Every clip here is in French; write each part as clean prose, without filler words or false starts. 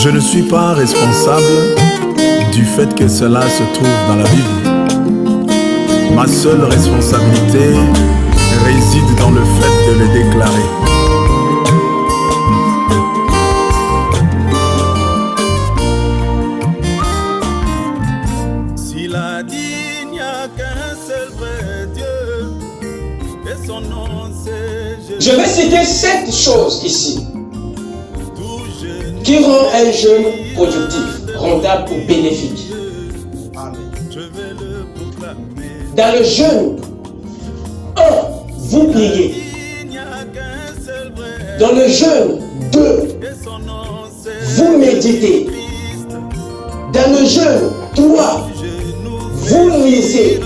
Je ne suis pas responsable du fait que cela se trouve dans la Bible. Ma seule responsabilité réside dans le fait de le déclarer. S'il a dit il n'y a qu'un seul vrai Dieu, et son nom c'est Jésus. Je vais citer 7 choses ici qui rend un jeûne productif, rentable ou bénéfique. Dans le jeûne, 1, vous priez. Dans le jeûne, 2, vous méditez. Dans le jeûne, 3, vous lisez.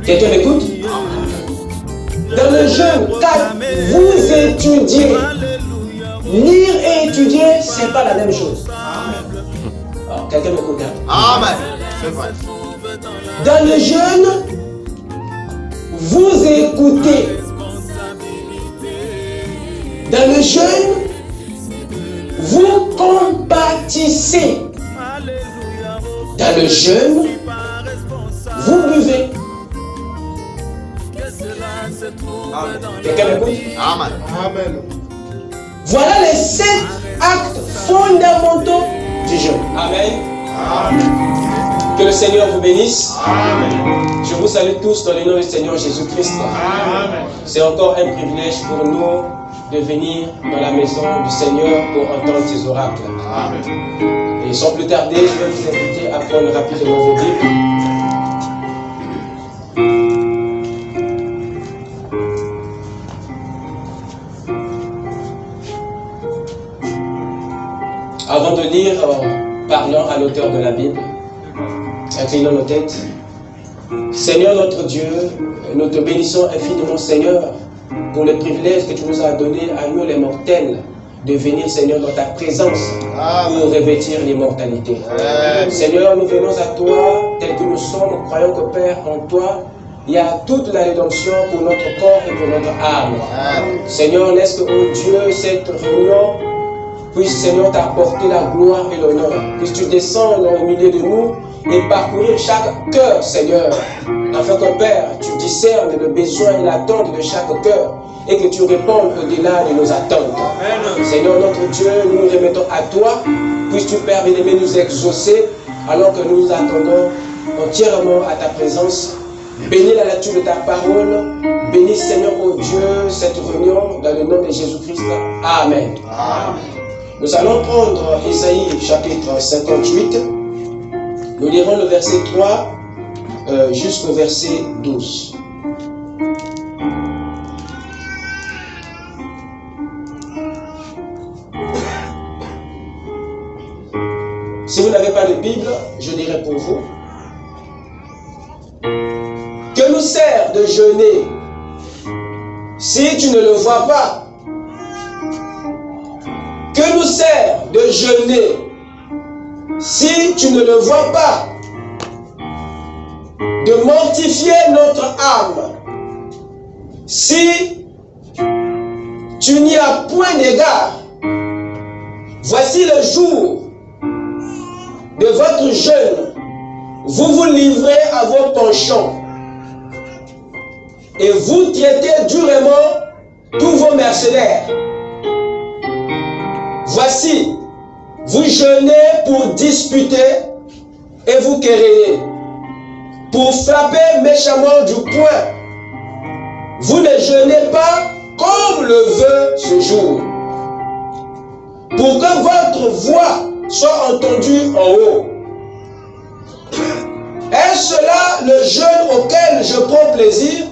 Quelqu'un m'écoute? Dans le jeûne, 4, vous étudiez. Lire et étudier, ce n'est pas la même chose. Alors, quelqu'un m'écoute? Amen. C'est vrai. Dans le jeûne, vous écoutez. Dans le jeûne, vous compatissez. Dans le jeûne, vous buvez. Quelqu'un m'écoute? Amen. Amen. Voilà les 7 actes fondamentaux du jeûne. Amen. Amen. Que le Seigneur vous bénisse. Amen. Je vous salue tous dans le nom du Seigneur Jésus-Christ. Amen. C'est encore un privilège pour nous de venir dans la maison du Seigneur pour entendre ses oracles. Amen. Et sans plus tarder, je vais vous inviter à prendre rapidement vos Bibles. Avant de lire, parlons à l'auteur de la Bible, inclinons nos têtes. Seigneur notre Dieu, nous te bénissons infiniment, Seigneur, pour le privilège que tu nous as donné à nous les mortels de venir, Seigneur, dans ta présence pour revêtir l'immortalité. Seigneur, nous venons à toi tel que nous sommes, nous croyons que Père, en toi, il y a toute la rédemption pour notre corps et pour notre âme. Seigneur, laisse que, oh Dieu, cette réunion puisse, Seigneur, t'apporter la gloire et l'honneur. Puisses tu descendre au milieu de nous et parcourir chaque cœur, Seigneur, afin que, Père, tu discernes le besoin et l'attente de chaque cœur et que tu répondes au-delà de nos attentes. Amen. Seigneur, notre Dieu, nous nous remettons à toi. Puisses-tu, Père bien-aimé, nous exaucer alors que nous attendons entièrement à ta présence. Bénis la nature de ta parole. Bénis, Seigneur, oh Dieu, cette réunion dans le nom de Jésus-Christ. Amen. Amen. Nous allons prendre Isaïe chapitre 58. Nous lirons le verset 3 jusqu'au verset 12. Si vous n'avez pas de Bible, je dirai pour vous. Que nous sert de jeûner si tu ne le vois pas? Que nous sert de jeûner si tu ne le vois pas? De mortifier notre âme si tu n'y as point d'égard? Voici le jour de votre jeûne. Vous vous livrez à vos penchants et vous traitez durement tous vos mercenaires. Voici, vous jeûnez pour disputer et vous querellez, pour frapper méchamment du poing. Vous ne jeûnez pas comme le veut ce jour, pour que votre voix soit entendue en haut. Est-ce là le jeûne auquel je prends plaisir?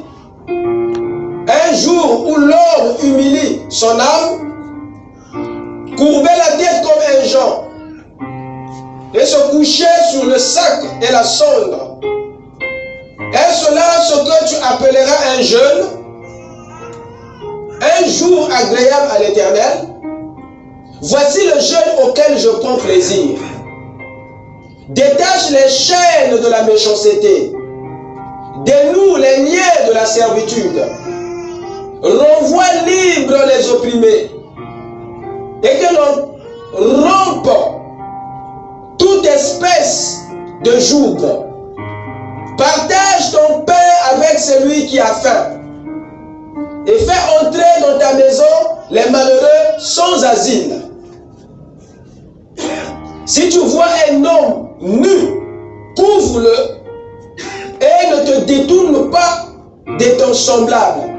Un jour où l'homme humilie son âme, courber la tête comme un Jean et se coucher sur le sac et la cendre. Est-ce là ce que tu appelleras un jeûne? Un jour agréable à l'Éternel? Voici le jeûne auquel je prends plaisir. Détache les chaînes de la méchanceté. Dénoue les liens de la servitude. Renvoie libre les opprimés. Et que l'on rompe coupe toute espèce de joug. Partage ton pain avec celui qui a faim. Et fais entrer dans ta maison les malheureux sans asile. Si tu vois un homme nu, couvre-le et ne te détourne pas de ton semblable.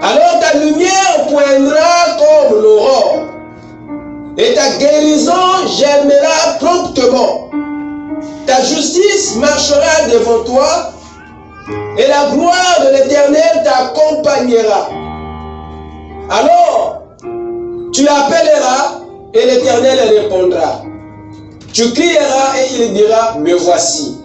Alors ta lumière poindra comme l'aurore et ta guérison germera promptement. Ta justice marchera devant toi et la gloire de l'Éternel t'accompagnera. Alors tu appelleras et l'Éternel répondra. Tu crieras et il dira, me voici.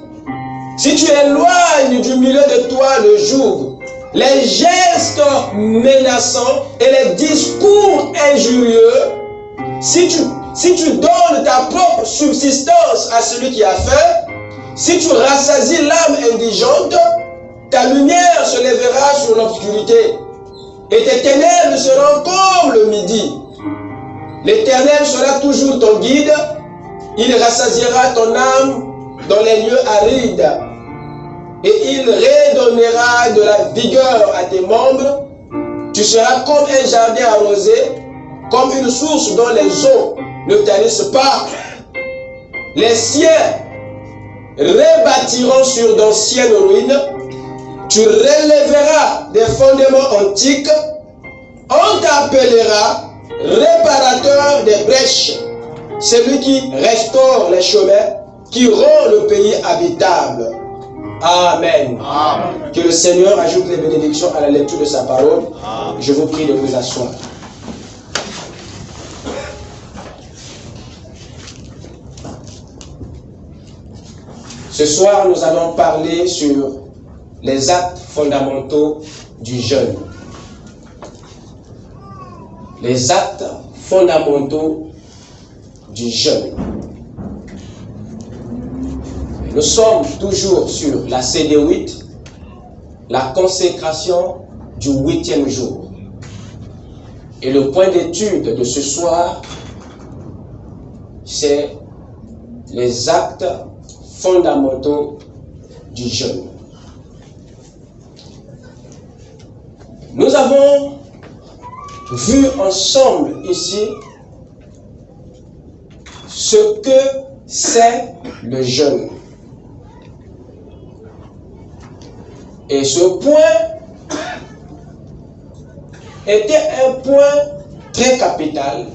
Si tu éloignes du milieu de toi le joug, les gestes menaçants et les discours injurieux, si tu donnes ta propre subsistance à celui qui a faim, si tu rassasies l'âme indigente, ta lumière se lèvera sur l'obscurité et tes ténèbres seront comme le midi. L'Éternel sera toujours ton guide, il rassasiera ton âme dans les lieux arides et il redonnera de la vigueur à tes membres. Tu seras comme un jardin arrosé, comme une source dont les eaux ne tarissent pas. Les siens rebâtiront sur d'anciennes ruines. Tu relèveras des fondements antiques. On t'appellera réparateur des brèches, celui qui restaure les chemins, qui rend le pays habitable. Amen. Amen. Que le Seigneur ajoute les bénédictions à la lecture de sa parole. Amen. Je vous prie de vous asseoir. Ce soir, nous allons parler sur les actes fondamentaux du jeûne. Les actes fondamentaux du jeûne. Nous sommes toujours sur la CD8, la consécration du 8e jour. Et le point d'étude de ce soir, c'est les actes fondamentaux du jeûne. Nous avons vu ensemble ici ce que c'est le jeûne. Et ce point était un point très capital.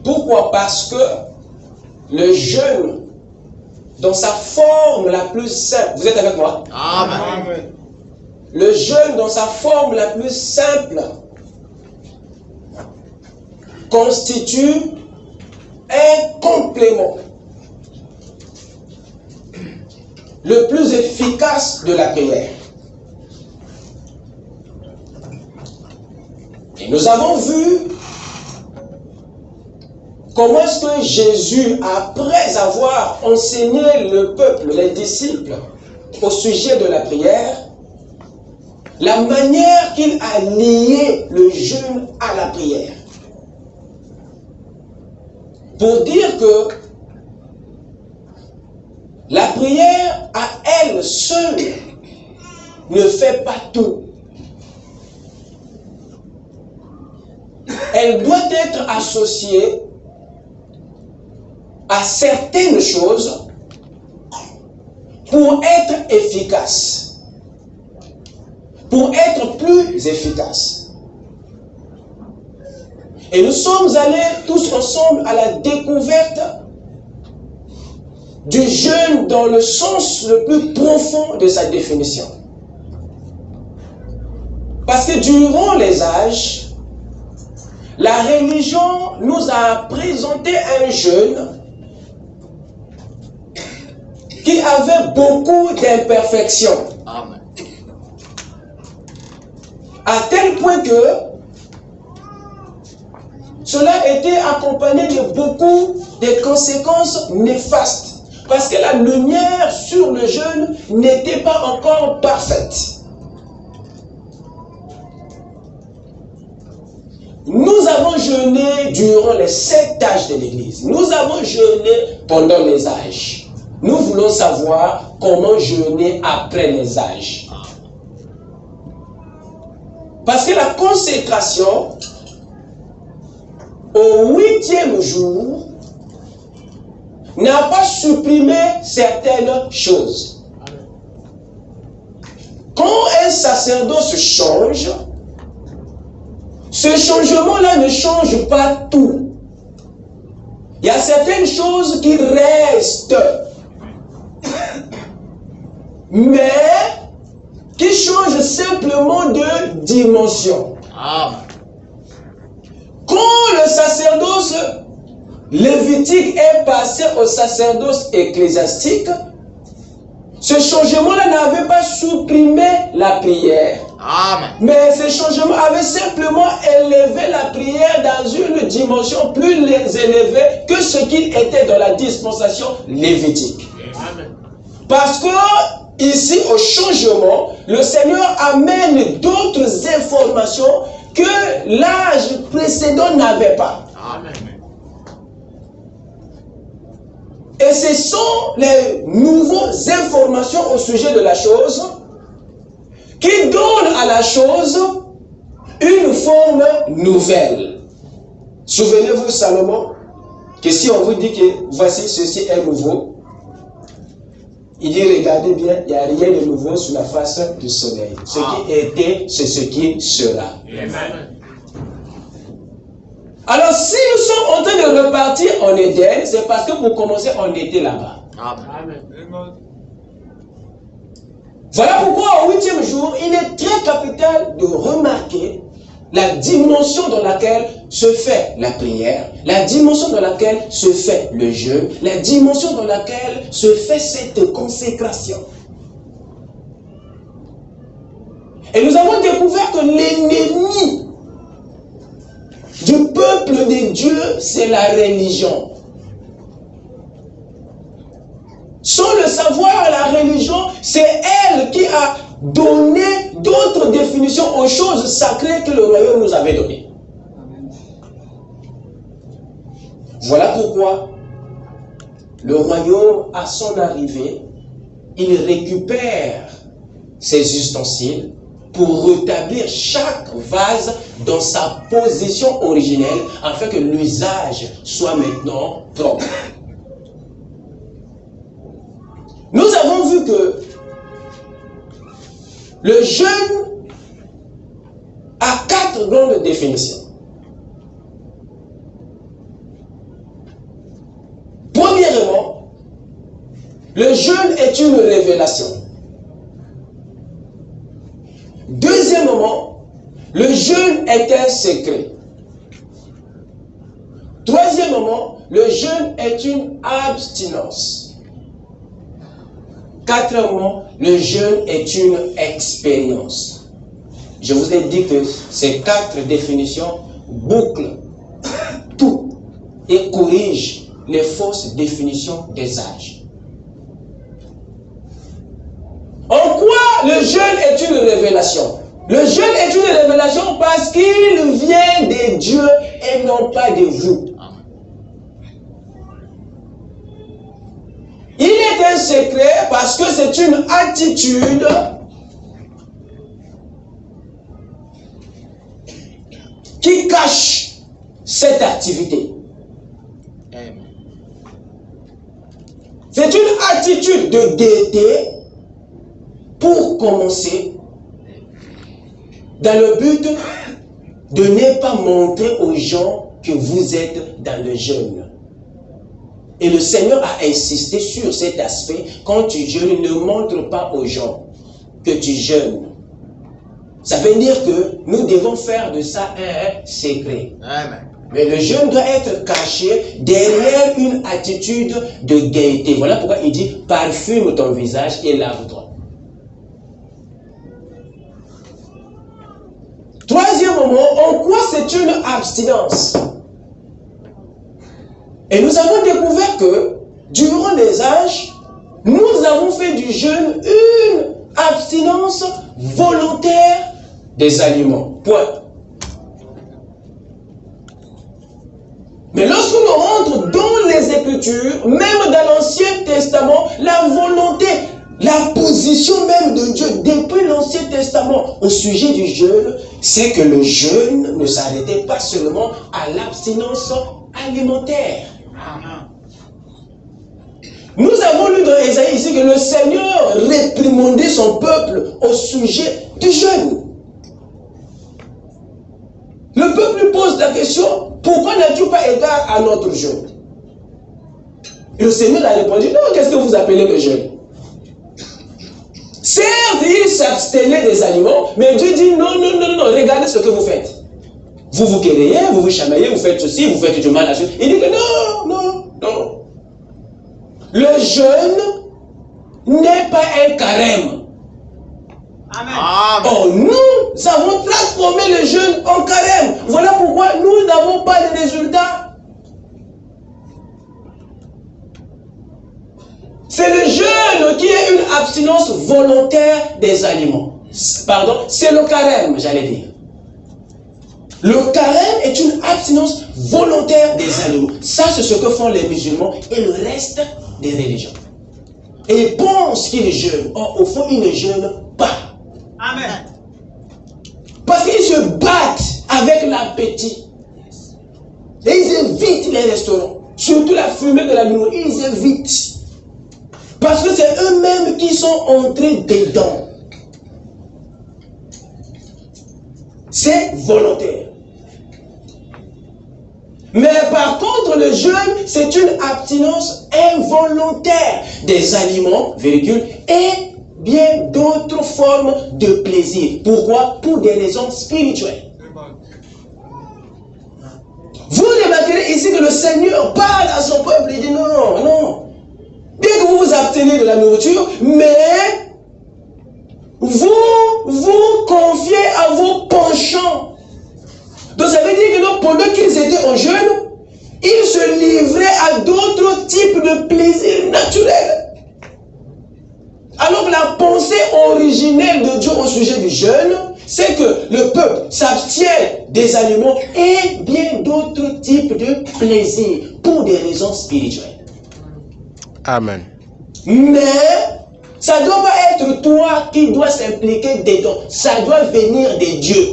Pourquoi? Parce que le jeûne, dans sa forme la plus simple, vous êtes avec moi? Amen. Le jeûne, dans sa forme la plus simple, constitue un complément le plus efficace de la prière. Et nous avons vu comment est-ce que Jésus, après avoir enseigné le peuple, les disciples, au sujet de la prière, la manière qu'il a lié le jeûne à la prière. Pour dire que la prière à elle seule ne fait pas tout. Elle doit être associée à certaines choses pour être efficace, pour être plus efficace. Et nous sommes allés tous ensemble à la découverte du jeûne dans le sens le plus profond de sa définition. Parce que durant les âges, la religion nous a présenté un jeûne qui avait beaucoup d'imperfections. Amen. À tel point que cela était accompagné de beaucoup de conséquences néfastes. Parce que la lumière sur le jeûne n'était pas encore parfaite. Nous avons avons jeûné durant les 7 âges de l'Église. Nous avons jeûné pendant les âges. Nous voulons savoir comment jeûner après les âges. Parce que la consécration, au 8e jour, n'a pas supprimé certaines choses. Quand un sacerdoce change, ce changement-là ne change pas tout. Il y a certaines choses qui restent, mais qui changent simplement de dimension. Quand le sacerdoce lévitique est passé au sacerdoce ecclésiastique, ce changement-là n'avait pas supprimé la prière. Mais ce changement avait simplement élevé la prière dans une dimension plus élevée que ce qu'il était dans la dispensation lévitique. Parce que ici, au changement, le Seigneur amène d'autres informations que l'âge précédent n'avait pas. Et ce sont les nouvelles informations au sujet de la chose qui donnent à la chose une forme nouvelle. Souvenez-vous, Salomon, que si on vous dit que voici ceci est nouveau, il dit regardez bien, il n'y a rien de nouveau sur la face du soleil. Ce qui était, c'est ce qui sera. Amen. Alors, si nous sommes en train de repartir en Éden, c'est parce que pour commencer, on était là-bas. Amen. Voilà pourquoi au 8e jour, il est très capital de remarquer la dimension dans laquelle se fait la prière, la dimension dans laquelle se fait le jeûne, la dimension dans laquelle se fait cette consécration. Et nous avons découvert que l'ennemi du peuple de Dieu, c'est la religion. Sans le savoir, la religion, c'est elle qui a donné d'autres définitions aux choses sacrées que le royaume nous avait données. Voilà pourquoi le royaume, à son arrivée, il récupère ses ustensiles pour rétablir chaque vase dans sa position originelle afin que l'usage soit maintenant propre. Nous avons vu que le jeûne a 4 grandes définitions. Premièrement, le jeûne est une révélation. Deuxièmement, le jeûne est un secret. Troisièmement, le jeûne est une abstinence. Quatrièmement, le jeûne est une expérience. Je vous ai dit que ces 4 définitions bouclent tout et corrigent les fausses définitions des âges. En quoi le jeûne est une révélation? Le jeûne est une révélation parce qu'il vient de Dieu et non pas de vous. Il est un secret parce que c'est une attitude qui cache cette activité. C'est une attitude de gaieté pour commencer dans le but de ne pas montrer aux gens que vous êtes dans le jeûne. Et le Seigneur a insisté sur cet aspect. Quand tu jeûnes, ne montre pas aux gens que tu jeûnes. Ça veut dire que nous devons faire de ça un secret. Amen. Mais le jeûne doit être caché derrière une attitude de gaieté. Voilà pourquoi il dit parfume ton visage et lave-toi. Troisièmement, en quoi c'est une abstinence? Et nous avons découvert que, durant les âges, nous avons fait du jeûne une abstinence volontaire des aliments. Point. Mais lorsque l'on rentre dans les Écritures, même dans l'Ancien Testament, la volonté, la position même de Dieu depuis l'Ancien Testament au sujet du jeûne, c'est que le jeûne ne s'arrêtait pas seulement à l'abstinence alimentaire. Nous avons lu dans Ésaïe ici que le Seigneur réprimandait son peuple au sujet du jeûne. Le peuple lui pose la question, pourquoi n'as-tu pas égard à notre jeûne? Et le Seigneur a répondu, non, qu'est-ce que vous appelez le jeûne? Certes, il s'abstenait des aliments, mais Dieu dit, non, regardez ce que vous faites. Vous vous querellez, vous vous chamaillez, vous faites ceci, vous faites du mal à ceci. Il dit que non. Le jeûne n'est pas un carême. Amen. Or, nous avons transformé le jeûne en carême. Voilà pourquoi nous n'avons pas de résultats. C'est le jeûne qui est une abstinence volontaire des aliments. Pardon, c'est le carême, j'allais dire. Le carême est une abstinence volontaire des animaux. Ça, c'est ce que font les musulmans et le reste des religions. Et ils pensent qu'ils jeûnent. Or, au fond, ils ne jeûnent pas. Amen. Parce qu'ils se battent avec l'appétit. Et ils évitent les restaurants. Surtout la fumée de la nourriture, ils évitent. Parce que c'est eux-mêmes qui sont entrés dedans. C'est volontaire. Mais par contre, le jeûne, c'est une abstinence involontaire des aliments, virgule, et bien d'autres formes de plaisir. Pourquoi? Pour des raisons spirituelles. Vous remarquerez ici que le Seigneur parle à son peuple, il dit non. Bien que vous vous abstenez de la nourriture, mais vous vous confiez à vos penchants. Donc ça veut dire que non, pendant qu'ils étaient en jeûne, ils se livraient à d'autres types de plaisirs naturels. Alors que la pensée originelle de Dieu au sujet du jeûne, c'est que le peuple s'abstient des aliments et bien d'autres types de plaisirs pour des raisons spirituelles. Amen. Mais ça ne doit pas être toi qui dois s'impliquer dedans. Ça doit venir de Dieu.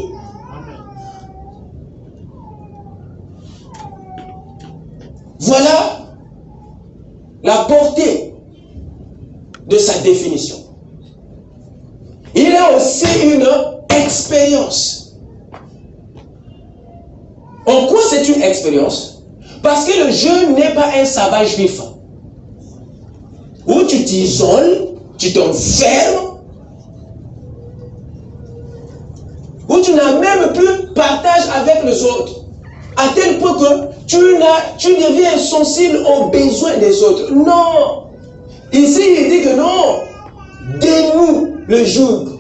Voilà la portée de sa définition. Il y a aussi une expérience. En quoi c'est une expérience? Parce que le jeûne n'est pas un sabbat juif où tu t'isoles, tu t'enfermes, où tu n'as même plus partage avec les autres, à tel point que tu deviens sensible aux besoins des autres. Non! Ici, il dit que non, dénoue le joug.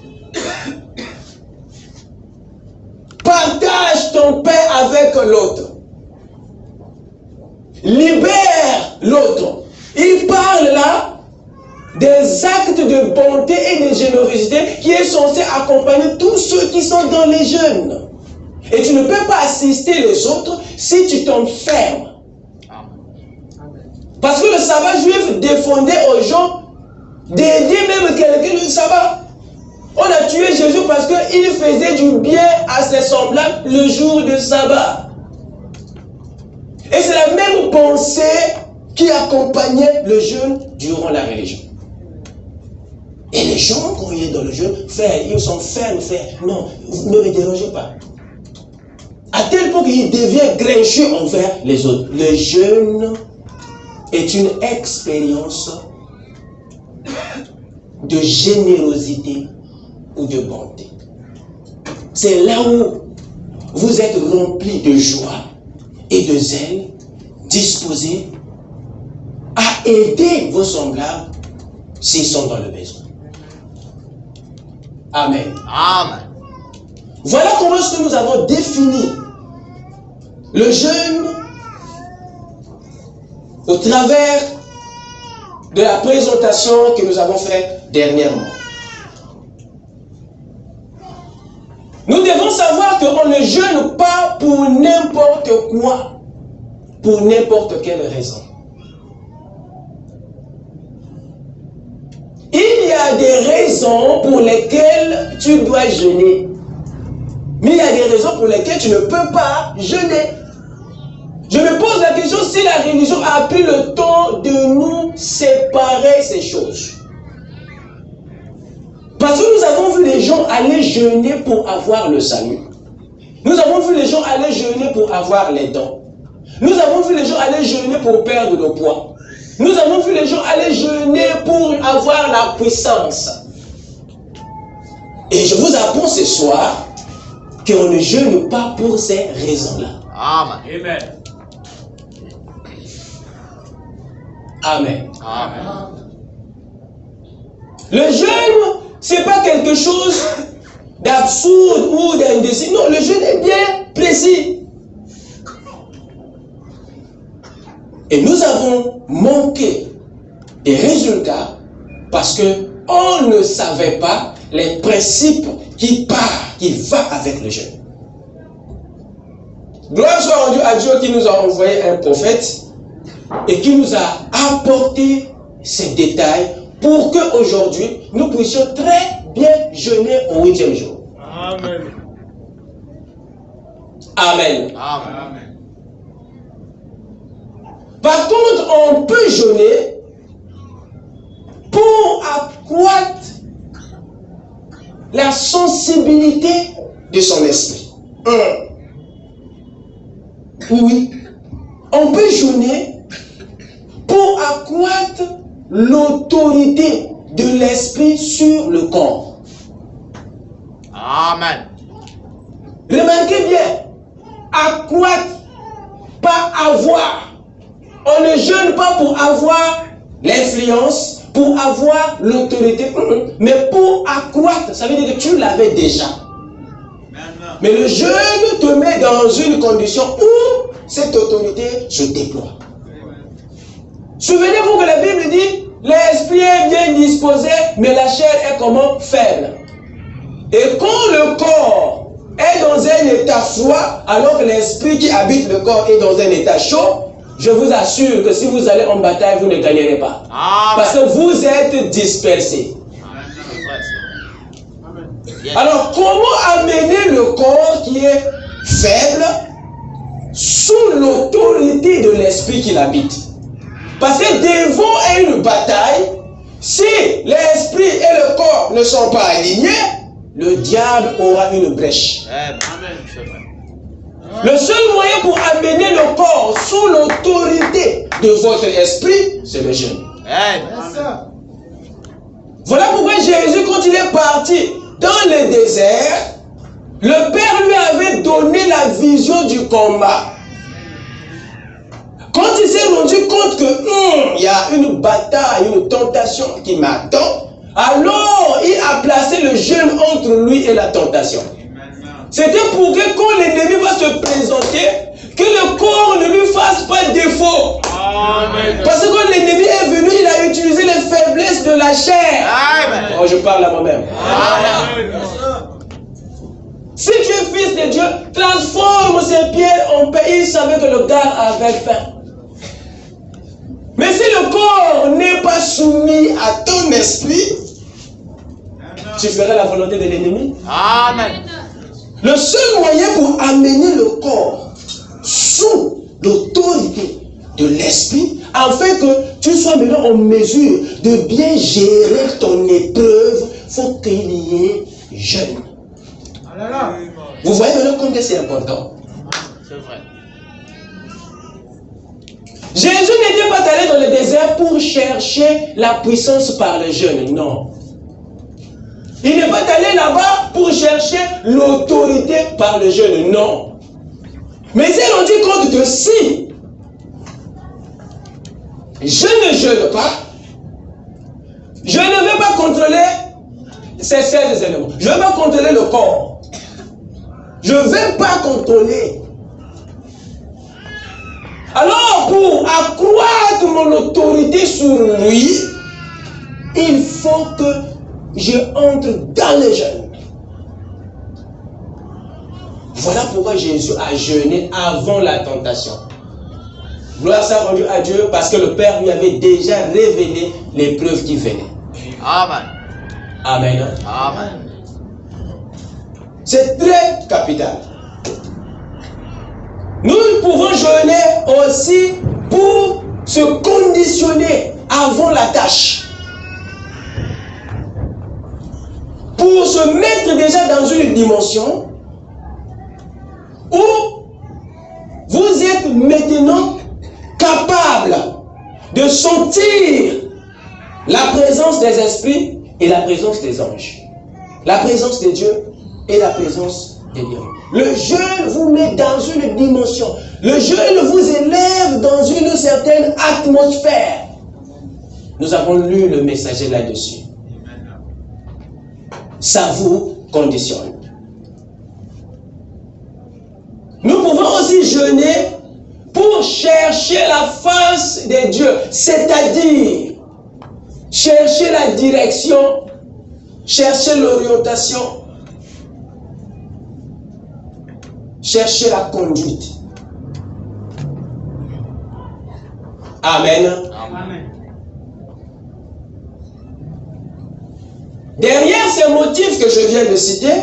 Partage ton pain avec l'autre. Libère l'autre. Il parle là des actes de bonté et de générosité qui est censé accompagner tous ceux qui sont dans les jeûnes. Et tu ne peux pas assister les autres si tu t'enfermes. Parce que le sabbat juif défendait aux gens d'aider même quelqu'un le sabbat. On a tué Jésus parce qu'il faisait du bien à ses semblables le jour de sabbat. Et c'est la même pensée qui accompagnait le jeûne durant la religion. Et les gens, quand ils sont dans le jeûne, ils sont fermes, non, ne me dérangez pas. À tel point qu'il devient grincheux envers les autres. Le jeûne est une expérience de générosité ou de bonté. C'est là où vous êtes rempli de joie et de zèle, disposés à aider vos semblables s'ils sont dans le besoin. Amen. Amen. Voilà comment est-ce que nous avons défini le jeûne au travers de la présentation que nous avons faite dernièrement. Nous devons savoir qu'on ne jeûne pas pour n'importe quoi. pour n'importe quelle raison. Il y a des raisons pour lesquelles tu dois jeûner. Mais il y a des raisons pour lesquelles tu ne peux pas jeûner. Je me pose la question si la religion a pris le temps de nous séparer ces choses. Parce que nous avons vu les gens aller jeûner pour avoir le salut. Nous avons vu les gens aller jeûner pour avoir les dons. Nous avons vu les gens aller jeûner pour perdre le poids. Nous avons vu les gens aller jeûner pour avoir la puissance. Et je vous apprends ce soir qu'on ne jeûne pas pour ces raisons-là. Amen. Amen. Amen. Le jeûne, ce n'est pas quelque chose d'absurde ou d'indécis. Non, le jeûne est bien précis. Et nous avons manqué des résultats parce qu'on ne savait pas les principes qui vont avec le jeûne. Gloire soit rendue à Dieu qui nous a envoyé un prophète et qui nous a apporté ces détails pour qu'aujourd'hui nous puissions très bien jeûner au 8e jour. Amen. Amen. Amen. Par contre, on peut jeûner pour accroître la sensibilité de son esprit. Oui, on peut jeûner pour accroître l'autorité de l'esprit sur le corps. Amen. Remarquez bien, accroître, pas avoir. On ne jeûne pas pour avoir l'influence, pour avoir l'autorité, mais pour accroître. Ça veut dire que tu l'avais déjà. Mais le jeûne te met dans une condition où cette autorité se déploie. Souvenez-vous que la Bible dit, l'esprit est bien disposé, mais la chair est comment? Faible. Et quand le corps est dans un état froid, alors que l'esprit qui habite le corps est dans un état chaud, je vous assure que si vous allez en bataille, vous ne gagnerez pas. Amen. Parce que vous êtes dispersés. Alors, comment amener le corps qui est faible sous l'autorité de l'esprit qui l'habite? Parce que devant une bataille, si l'esprit et le corps ne sont pas alignés, le diable aura une brèche. Amen. Le seul moyen pour amener le corps sous l'autorité de votre esprit, c'est le jeûne. Amen. Voilà pourquoi Jésus, quand il est parti dans le désert, le Père lui avait donné la vision du combat. Quand il s'est rendu compte que il y a une bataille, une tentation qui m'attend, alors il a placé le jeûne entre lui et la tentation. C'était pour que quand l'ennemi va se présenter, que le corps ne lui fasse pas défaut. Amen. Parce que quand l'ennemi est venu, il a utilisé les faiblesses de la chair. Amen. Oh, je parle à moi-même. Amen. Si tu es fils de Dieu, transforme ces pierres en pain. Il savait que le gars avait faim. Mais si le corps n'est pas soumis à ton esprit, tu feras la volonté de l'ennemi. Amen. Le seul moyen pour amener le corps sous l'autorité de l'esprit, afin que tu sois maintenant en mesure de bien gérer ton épreuve, il faut qu'il y ait jeûne. Vous voyez maintenant combien c'est important. C'est vrai. Jésus n'était pas allé dans le désert pour chercher la puissance par le jeûne, non. Il n'est pas allé là-bas pour chercher l'autorité par le jeûne, non. Mais ils ont dit compte que si je ne jeûne pas, je ne vais pas contrôler ces 16 éléments. Je ne vais pas contrôler le corps. Je ne vais pas contrôler. Alors, pour accroître mon autorité sur lui, il faut que je entre dans le jeûne. Voilà pourquoi Jésus a jeûné avant la tentation. Gloire soit rendue à Dieu parce que le Père lui avait déjà révélé les preuves qui venaient. Amen. Amen. Amen. C'est très capital. Nous pouvons jeûner aussi pour se conditionner avant la tâche. Pour se mettre déjà dans une dimension où vous êtes maintenant capable de sentir la présence des esprits et la présence des anges. La présence de Dieu et la présence des dieux. Le jeûne vous met dans une dimension. Le jeûne vous élève dans une certaine atmosphère. Nous avons lu le messager là-dessus. Ça vous conditionne. Nous pouvons aussi jeûner pour chercher la face de Dieu, c'est-à-dire chercher la direction, chercher l'orientation, chercher la conduite. Amen. Amen. Derrière ces motifs que je viens de citer,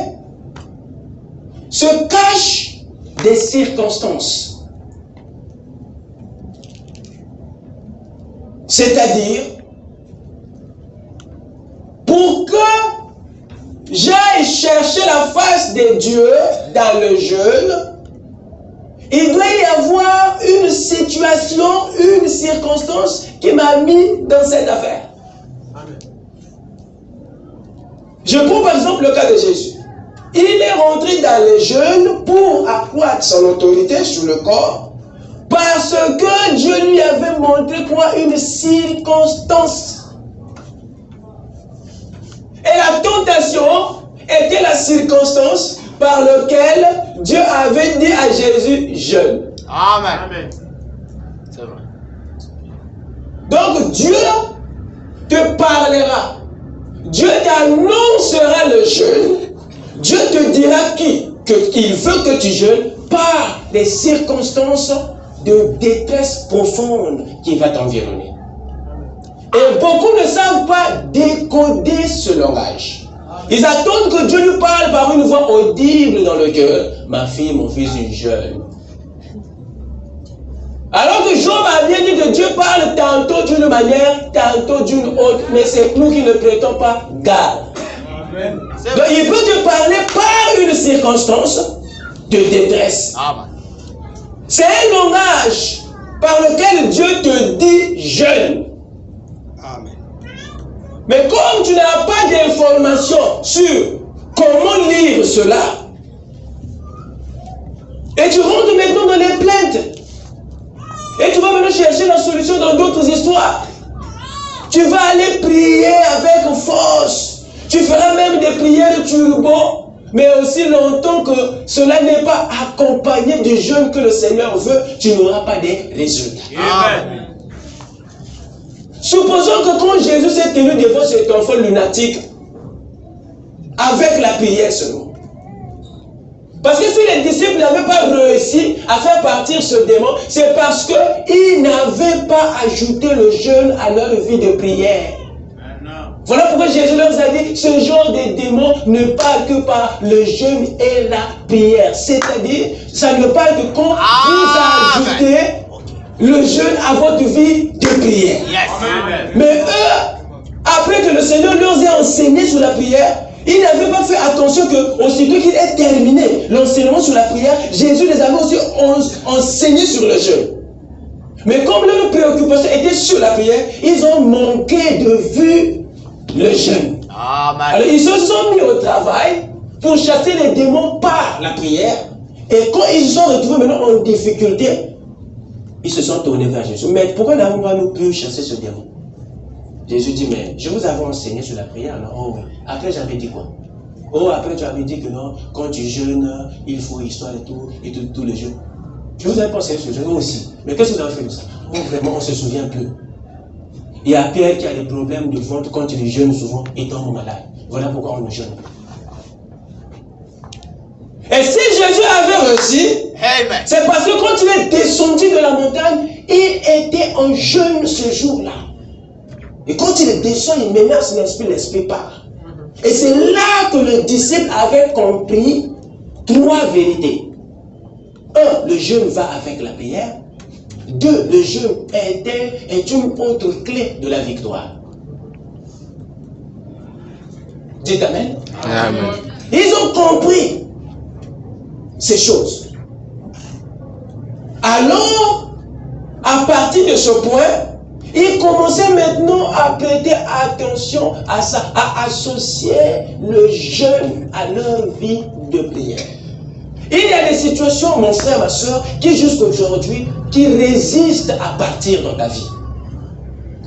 se cachent des circonstances. C'est-à-dire, pour que j'aille chercher la face de Dieu dans le jeûne, il doit y avoir une situation, une circonstance qui m'a mis dans cette affaire. Je prends par exemple le cas de Jésus. Il est rentré dans le jeûne pour accroître son autorité sur le corps parce que Dieu lui avait montré quoi? Une circonstance. Et la tentation était la circonstance par laquelle Dieu avait dit à Jésus, jeûne. Amen. C'est vrai. Donc Dieu te parlera. Dieu t'annoncera le jeûne. Dieu te dira qu'il veut que tu jeûnes par des circonstances de détresse profonde qui va t'environner. Et beaucoup ne savent pas décoder ce langage. Ils attendent que Dieu nous parle par une voix audible dans le cœur. Ma fille, mon fils, une jeûne. Alors que Job a bien dit que Dieu parle tantôt d'une manière, tantôt d'une autre, mais c'est nous qui ne prêtons pas garde. Amen. Donc il peut te parler par une circonstance de détresse. Amen. C'est un langage par lequel Dieu te dit jeûne. Amen. Mais comme tu n'as pas d'informations sur comment lire cela, et tu rentres maintenant dans les plaintes, et tu vas maintenant chercher la solution dans d'autres histoires. Tu vas aller prier avec force. Tu feras même des prières turbo, mais aussi longtemps que cela n'est pas accompagné du jeûne que le Seigneur veut, tu n'auras pas de résultats. Amen. Supposons que quand Jésus s'est tenu devant cet enfant lunatique, avec la prière seulement. Parce que si les disciples n'avaient pas réussi à faire partir ce démon, c'est parce qu'ils n'avaient pas ajouté le jeûne à leur vie de prière. Voilà pourquoi Jésus leur a dit, ce genre de démon ne parle que par le jeûne et la prière. C'est-à-dire, ça ne parle que quand vous ajoutez le jeûne à votre vie de prière. Yes. Mais eux, après que le Seigneur leur ait enseigné sur la prière, ils n'avaient pas fait attention que, aussitôt qu'il ait terminé l'enseignement sur la prière, Jésus les avait aussi enseigné sur le jeûne. Mais comme leur préoccupation était sur la prière, ils ont manqué de vue le jeûne. Amen. Alors ils se sont mis au travail pour chasser les démons par la prière. Et quand ils se sont retrouvés maintenant en difficulté, ils se sont tournés vers Jésus. Mais pourquoi n'avons pas nous pu chasser ce démon? Jésus dit, mais je vous avais enseigné sur la prière. Non? Oh oui. Après, j'avais dit quoi? Oh, après, tu avais dit que non, quand tu jeûnes, il faut histoire et tout le jeûne. Je vous avais pensé sur le jeûne aussi. Mais qu'est-ce que vous avez fait de ça? Oh, vraiment, on ne se souvient plus. Il y a Pierre qui a des problèmes de ventre quand il jeûne souvent, il tombe malade. Voilà pourquoi on ne jeûne pas. Et si Jésus avait réussi Amen. C'est parce que quand il est descendu de la montagne, il était en jeûne ce jour-là. Et quand il descend, il menace l'esprit part. Et c'est là que le disciple avait compris 3 vérités. 1, le jeûne va avec la prière. 2, le jeûne est une autre clé de la victoire. Dites Amen. Amen. Ils ont compris ces choses. Alors, à partir de ce point, ils commençaient maintenant à prêter attention à ça, à associer le jeûne à leur vie de prière. Il y a des situations, mon frère, ma soeur, qui jusqu'à aujourd'hui, qui résistent à partir dans ta vie.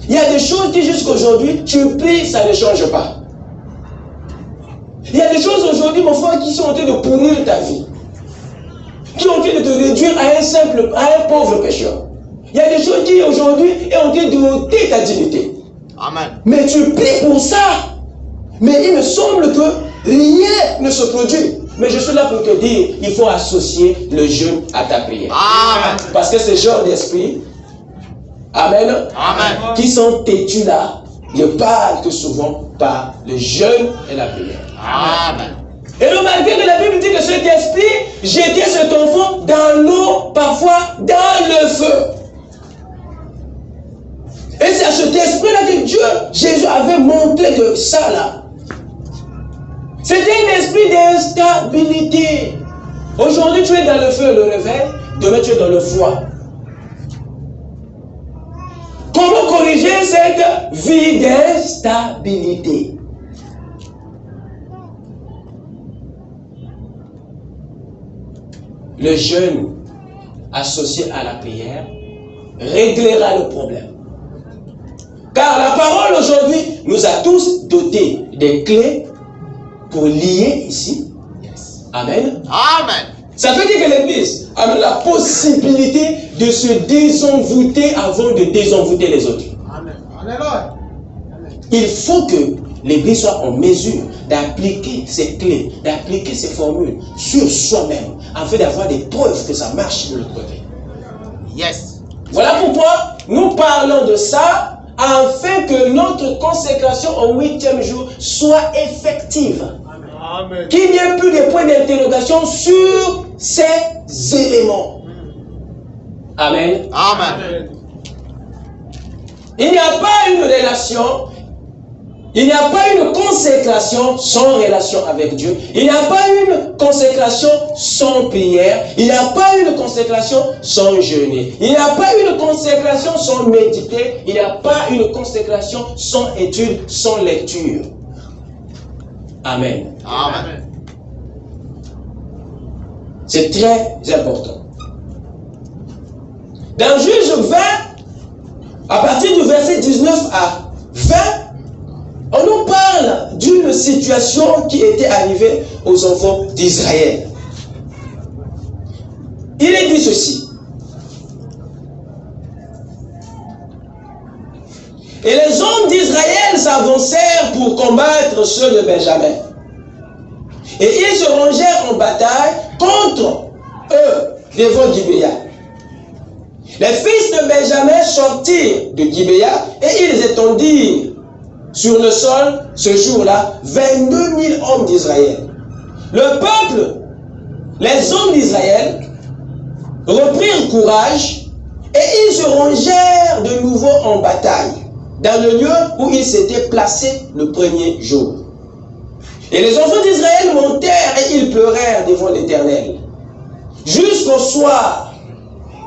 Il y a des choses qui jusqu'à aujourd'hui, tu pries, ça ne change pas. Il y a des choses aujourd'hui, mon frère, qui sont en train de pourrir ta vie. Qui ont en train de te réduire à un pauvre pécheur. Il y a des choses qui aujourd'hui sont en train de ôter ta dignité. Amen. Mais tu pries pour ça. Mais il me semble que rien ne se produit. Mais je suis là pour te dire, il faut associer le jeûne à ta prière. Amen. Parce que ce genre d'esprit, amen, Amen. qui sont têtus là, ne parlent que souvent par le jeûne et la prière. Amen. Et remarquez que la Bible dit que cet esprit jetait cet enfant dans l'eau, parfois dans le feu. Et c'est à cet esprit-là que Dieu, Jésus avait montré de ça là. C'était un esprit d'instabilité. Aujourd'hui, tu es dans le feu, le réveil. Demain, tu es dans le froid. Comment corriger cette vie d'instabilité? Le jeûne associé à la prière réglera le problème. Car la parole aujourd'hui nous a tous dotés des clés pour lier ici. Amen. Amen. Ça veut dire que l'Église a la possibilité de se désenvoûter avant de désenvoûter les autres. Amen. Alléluia. Il faut que l'Église soit en mesure d'appliquer ces clés, d'appliquer ces formules sur soi-même, afin d'avoir des preuves que ça marche de l'autre côté. Yes. Voilà pourquoi nous parlons de ça, afin que notre consécration au 8e jour soit effective. Amen. Qu'il n'y ait plus de points d'interrogation sur ces éléments. Amen. Amen. Il n'y a pas une relation, il n'y a pas une consécration sans relation avec Dieu. Il n'y a pas une consécration sans prière. Il n'y a pas une consécration sans jeûner. Il n'y a pas une consécration sans méditer. Il n'y a pas une consécration sans étude, sans lecture. Amen. Amen. C'est très important. Dans Juge 20, à partir du verset 19 à 20, on nous parle d'une situation qui était arrivée aux enfants d'Israël. Il est dit ceci. Et les hommes d'Israël s'avancèrent pour combattre ceux de Benjamin. Et ils se rangèrent en bataille contre eux devant Gibéa. Les fils de Benjamin sortirent de Gibéa et ils étendirent sur le sol ce jour-là 22 000 hommes d'Israël. Le peuple, les hommes d'Israël, reprirent courage et ils se rangèrent de nouveau en bataille dans le lieu où ils s'étaient placés le premier jour. Et les enfants d'Israël montèrent et ils pleurèrent devant l'Éternel. Jusqu'au soir,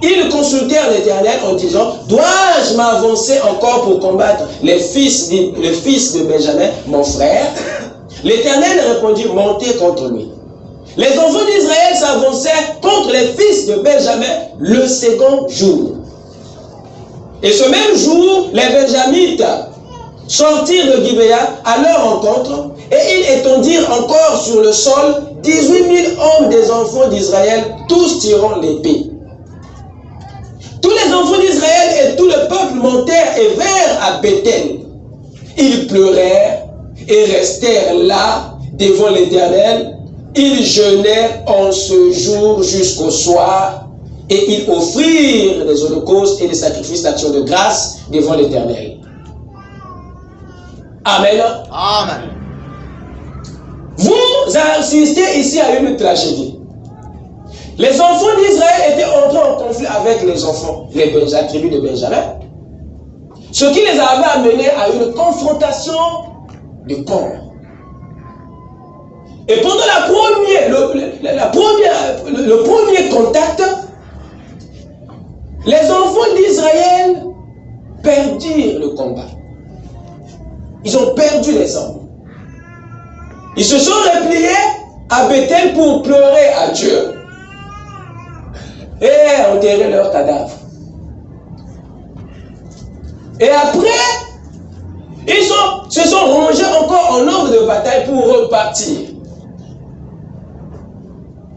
ils consultèrent l'Éternel en disant, dois-je m'avancer encore pour combattre les fils de Benjamin, mon frère? L'Éternel répondit, montez contre lui. Les enfants d'Israël s'avancèrent contre les fils de Benjamin le second jour. Et ce même jour, les Benjamites sortirent de Gibéa à leur rencontre et ils étendirent encore sur le sol 18 000 hommes des enfants d'Israël, tous tirant l'épée. Tous les enfants d'Israël et tout le peuple montèrent et vinrent à Bethel. Ils pleurèrent et restèrent là devant l'Éternel ils jeûnèrent en ce jour jusqu'au soir, et ils offrirent des holocaustes et des sacrifices d'action de grâce devant l'Éternel. Amen. Amen. Vous assistez ici à une tragédie. Les enfants d'Israël étaient entrés en conflit avec les enfants, les tribus de Benjamin, ce qui les avait amenés à une confrontation de corps. Et pendant le premier contact, les enfants d'Israël perdirent le combat. Ils ont perdu les armes. Ils se sont repliés à Bethel pour pleurer à Dieu et enterrer leurs cadavres. Et après, ils se sont rangés encore en ordre de bataille pour repartir.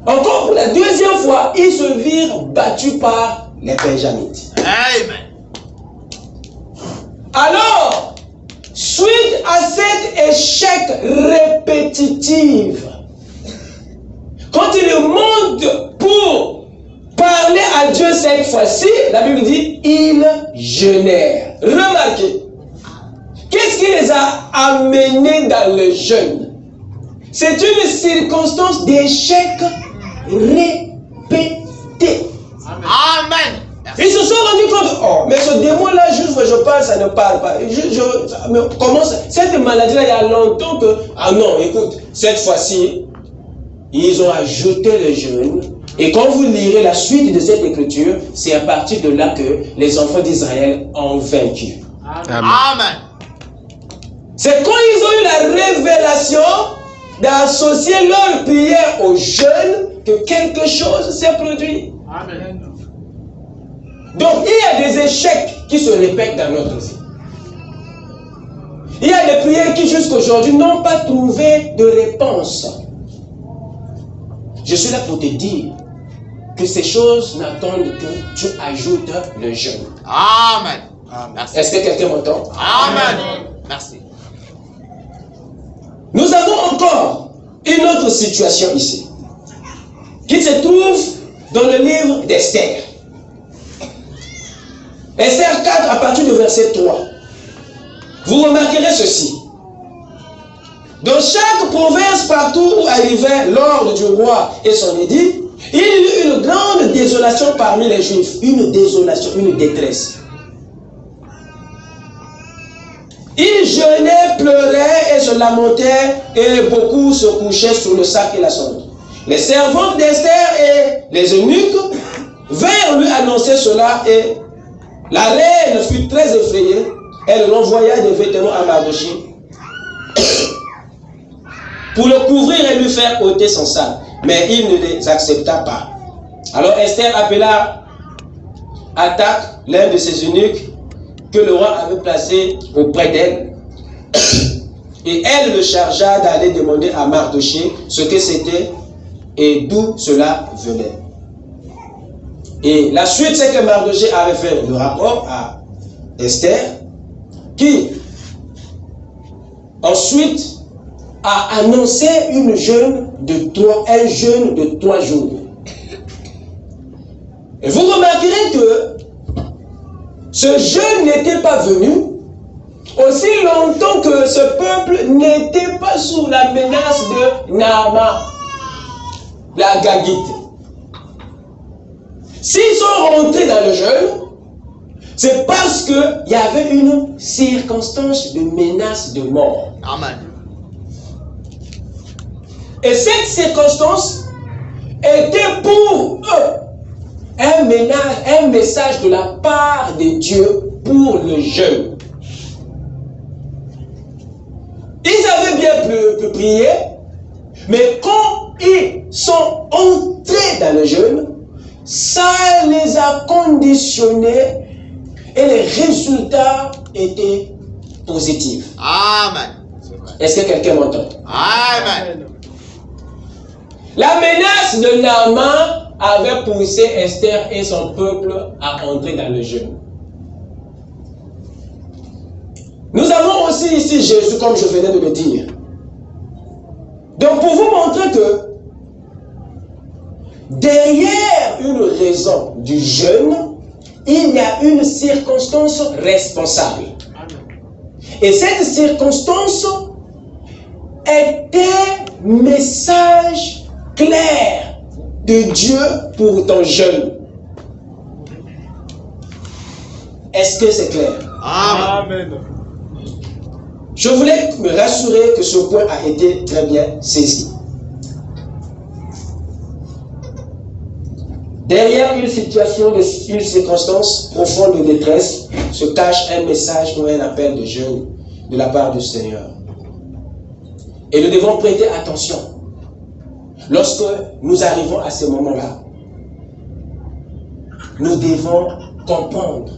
Encore pour la deuxième fois, ils se virent battus par les Benjamites. Amen. Alors, suite à cet échec répétitif, quand ils montent pour parler à Dieu cette fois-ci, la Bible dit, ils jeûnèrent. Remarquez, qu'est-ce qui les a amenés dans le jeûne? C'est une circonstance d'échec répété. Amen. Ils se sont rendus compte, oh, mais ce démon-là, juste que je parle, ça ne parle pas. Mais comment ça? Cette maladie-là, il y a longtemps que... Ah non, écoute, cette fois-ci, ils ont ajouté le jeûne. Et quand vous lirez la suite de cette écriture, c'est à partir de là que les enfants d'Israël ont vaincu. Amen. Amen. C'est quand ils ont eu la révélation d'associer leur prière au jeûne que quelque chose s'est produit. Amen. Donc, il y a des échecs qui se répètent dans notre vie. Il y a des prières qui, jusqu'à aujourd'hui, n'ont pas trouvé de réponse. Je suis là pour te dire que ces choses n'attendent que tu ajoutes le jeûne. Amen. Merci. Est-ce que quelqu'un m'entend? Amen. Merci. Nous avons encore une autre situation ici, qui se trouve dans le livre d'Esther. Esther 4, à partir du verset 3. Vous remarquerez ceci. Dans chaque province, partout où arrivait l'ordre du roi et son édit, il y eut une grande désolation parmi les Juifs. Une désolation, une détresse. Ils jeûnaient, pleuraient et se lamentaient, et beaucoup se couchaient sous le sac et la sonde. Les servantes d'Esther et les eunuques vinrent lui annoncer cela, et la reine fut très effrayée. Elle renvoya des vêtements à Mardochée pour le couvrir et lui faire ôter son sac. Mais il ne les accepta pas. Alors Esther appela Attaque, l'un de ses eunuques, que le roi avait placé auprès d'elle. Et elle le chargea d'aller demander à Mardochée ce que c'était et d'où cela venait. Et la suite, c'est que Mardochée avait fait le rapport à Esther, qui ensuite a annoncé un jeûne de 3 jours. Et vous remarquerez que ce jeûne n'était pas venu aussi longtemps que ce peuple n'était pas sous la menace de Naaman, la Gagite. S'ils sont rentrés dans le jeûne, c'est parce qu'il y avait une circonstance de menace de mort. Amen. Et cette circonstance était pour eux un message de la part de Dieu pour le jeûne. Ils avaient bien pu prier, mais quand ils sont entrés dans le jeûne, ça les a conditionnés et les résultats étaient positifs. Amen. Est-ce que quelqu'un m'entend? Amen. La menace de Naaman avait poussé Esther et son peuple à entrer dans le jeûne. Nous avons aussi ici Jésus, comme je venais de le dire. Donc pour vous montrer que derrière une raison du jeûne, il y a une circonstance responsable. Et cette circonstance est un message clair de Dieu pour ton jeûne. Est-ce que c'est clair? Amen. Je voulais me rassurer que ce point a été très bien saisi. Derrière une situation, une circonstance profonde de détresse, se cache un message ou un appel de jeûne de la part du Seigneur. Et nous devons prêter attention lorsque nous arrivons à ce moment-là. Nous devons comprendre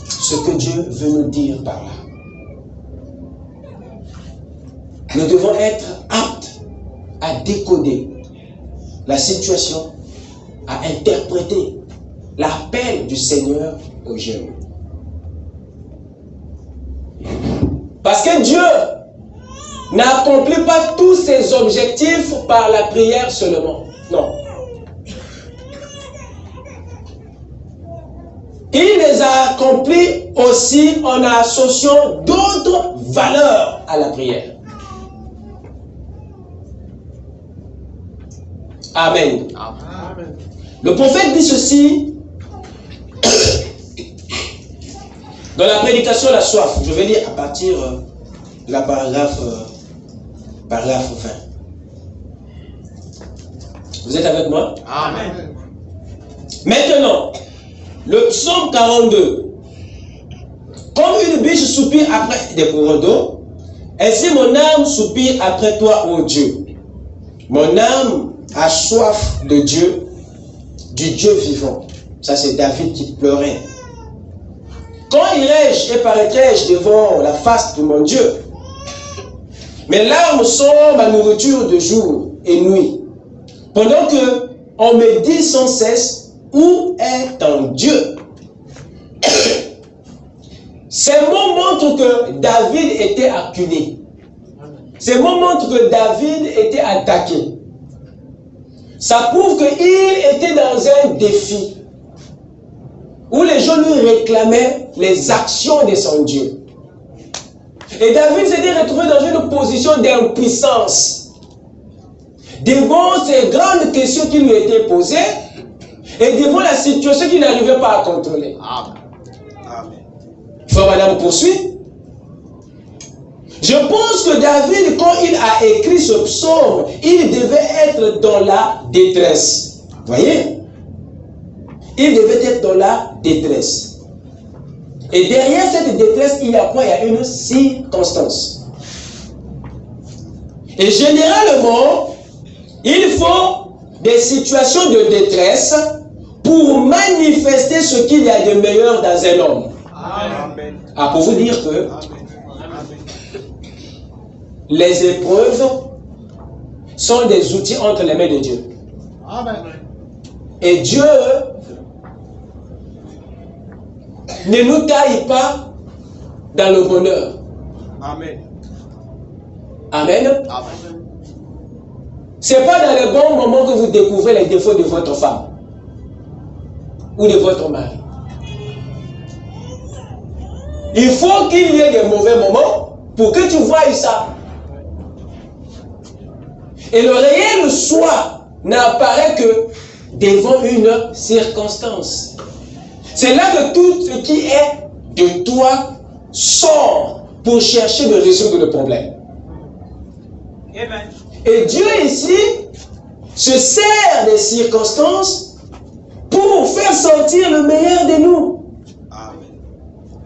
ce que Dieu veut nous dire par là. Nous devons être aptes à décoder la situation, à interpréter l'appel du Seigneur au jeûne. Parce que Dieu n'accomplit pas tous ses objectifs par la prière seulement. Non. Il les a accomplis aussi en associant d'autres valeurs à la prière. Amen. Amen. Le prophète dit ceci dans la prédication La soif. Je vais lire à partir de la paragraphe 20. Vous êtes avec moi? Amen. Maintenant, le psaume 42. Comme une biche soupire après des courants d'eau, ainsi mon âme soupire après toi, ô Dieu. Mon âme a soif de Dieu, du Dieu vivant. Ça, c'est David qui pleurait. Quand irai-je et paraîtrai-je devant la face de mon Dieu? Mes larmes sont ma nourriture de jour et nuit. Pendant que on me dit sans cesse, où est ton Dieu? Ces mots montrent que David était acculé. Ces mots montrent que David était attaqué. Ça prouve qu'il était dans un défi où les gens lui réclamaient les actions de son Dieu. Et David s'était retrouvé dans une position d'impuissance devant ces grandes questions qui lui étaient posées et devant la situation qu'il n'arrivait pas à contrôler. Amen. Frère, madame, poursuit. Je pense que David, quand il a écrit ce psaume, il devait être dans la détresse. Voyez? Il devait être dans la détresse. Et derrière cette détresse, il y a quoi? Il y a une circonstance. Et généralement, il faut des situations de détresse pour manifester ce qu'il y a de meilleur dans un homme. Amen. Ah, pour vous dire que les épreuves sont des outils entre les mains de Dieu. Amen. Et Dieu ne nous taille pas dans le bonheur. Amen. Amen. Amen. Ce n'est pas dans les bons moments que vous découvrez les défauts de votre femme ou de votre mari. Il faut qu'il y ait des mauvais moments pour que tu voies ça. Et le réel soi n'apparaît que devant une circonstance. C'est là que tout ce qui est de toi sort pour chercher de résoudre le problème. Amen. Et Dieu ici se sert des circonstances pour faire sortir le meilleur de nous.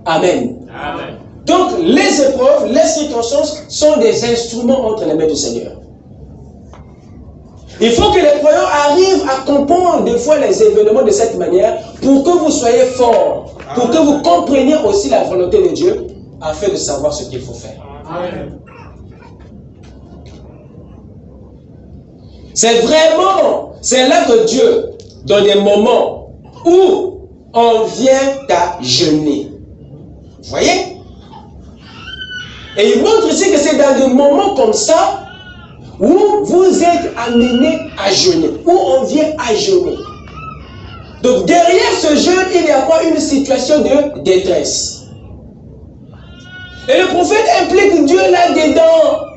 Amen. Amen. Donc les épreuves, les circonstances sont des instruments entre les mains du Seigneur. Il faut que les croyants arrivent à comprendre des fois les événements de cette manière pour que vous soyez forts, pour que vous compreniez aussi la volonté de Dieu afin de savoir ce qu'il faut faire. Amen. C'est là que Dieu, dans des moments où on vient à jeûner. Vous voyez? Et il montre ici que c'est dans des moments comme ça où vous êtes amené à jeûner, où on vient à jeûner. Donc derrière ce jeûne, il y a quoi? Une situation de détresse. Et le prophète implique Dieu là-dedans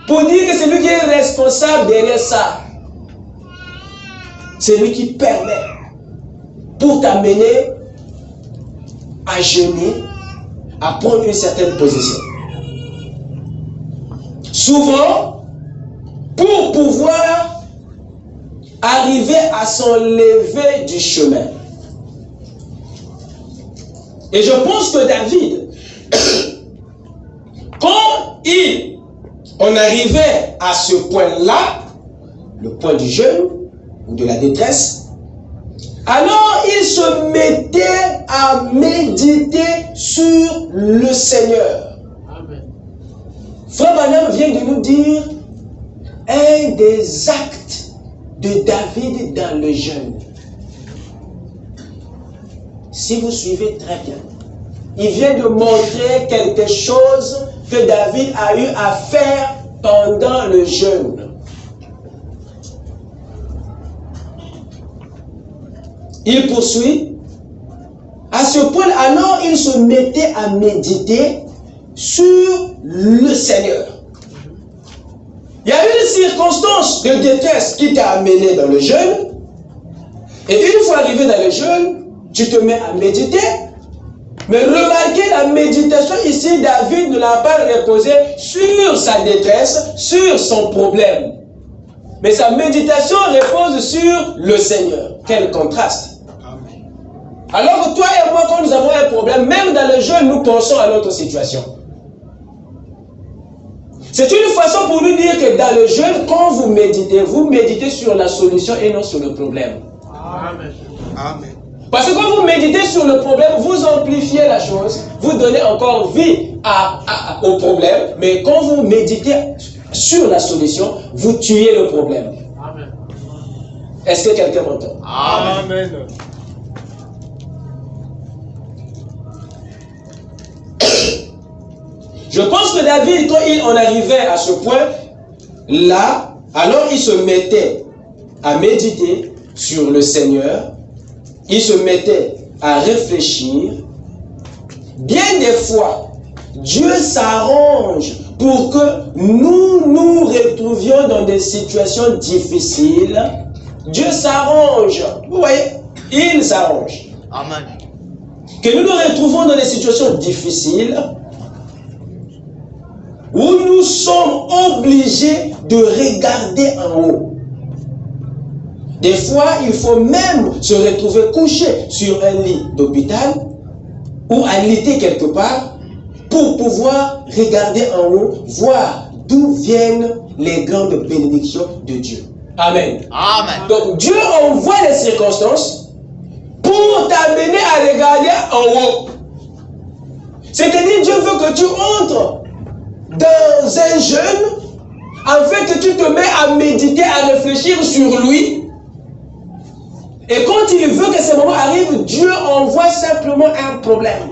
pour dire que c'est lui qui est responsable derrière ça. C'est lui qui permet pour t'amener à jeûner, à prendre une certaine position. Souvent, pour pouvoir arriver à s'enlever du chemin. Et je pense que David, quand on arrivait à ce point-là, le point du jeûne ou de la détresse, alors il se mettait à méditer sur le Seigneur. Amen. Frère Branham vient de nous dire un des actes de David dans le jeûne. Si vous suivez très bien, il vient de montrer quelque chose que David a eu à faire pendant le jeûne. Il poursuit. À ce point, alors il se mettait à méditer sur le Seigneur. Il y a une circonstance de détresse qui t'a amené dans le jeûne. Et une fois arrivé dans le jeûne, tu te mets à méditer. Mais remarquez la méditation ici, David ne l'a pas reposée sur sa détresse, sur son problème. Mais sa méditation repose sur le Seigneur. Quel contraste! Alors que toi et moi, quand nous avons un problème, même dans le jeûne, nous pensons à notre situation. C'est une façon pour nous dire que dans le jeûne, quand vous méditez sur la solution et non sur le problème. Amen. Amen. Parce que quand vous méditez sur le problème, vous amplifiez la chose, vous donnez encore vie au problème, mais quand vous méditez sur la solution, vous tuez le problème. Amen. Est-ce que quelqu'un m'entend? Amen. Je pense que David, quand il en arrivait à ce point-là, alors il se mettait à méditer sur le Seigneur, il se mettait à réfléchir. Bien des fois, Dieu s'arrange pour que nous nous retrouvions dans des situations difficiles. Dieu s'arrange. Vous voyez, il s'arrange. Amen. Que nous nous retrouvons dans des situations difficiles où nous sommes obligés de regarder en haut. Des fois, il faut même se retrouver couché sur un lit d'hôpital ou alité quelque part pour pouvoir regarder en haut, voir d'où viennent les grandes bénédictions de Dieu. Amen. Amen. Donc Dieu envoie les circonstances pour t'amener à regarder en haut. C'est-à-dire Dieu veut que tu entres dans un jeûne, afin que tu te mets à méditer, à réfléchir sur lui. Et quand il veut que ce moment arrive, Dieu envoie simplement un problème.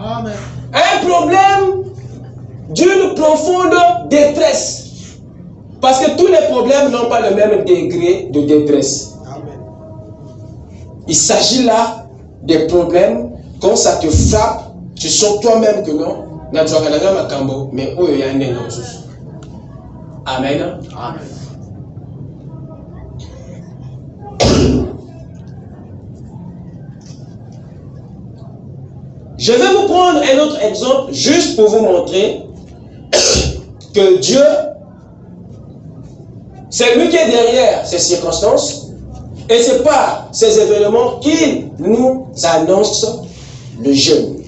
Amen. Un problème d'une profonde détresse. Parce que tous les problèmes n'ont pas le même degré de détresse. Amen. Il s'agit là des problèmes, quand ça te frappe, tu sens toi-même que non. Mais Amen. Amen. Je vais vous prendre un autre exemple juste pour vous montrer que Dieu, c'est lui qui est derrière ces circonstances et c'est par ces événements qu'il nous annonce le jeûne.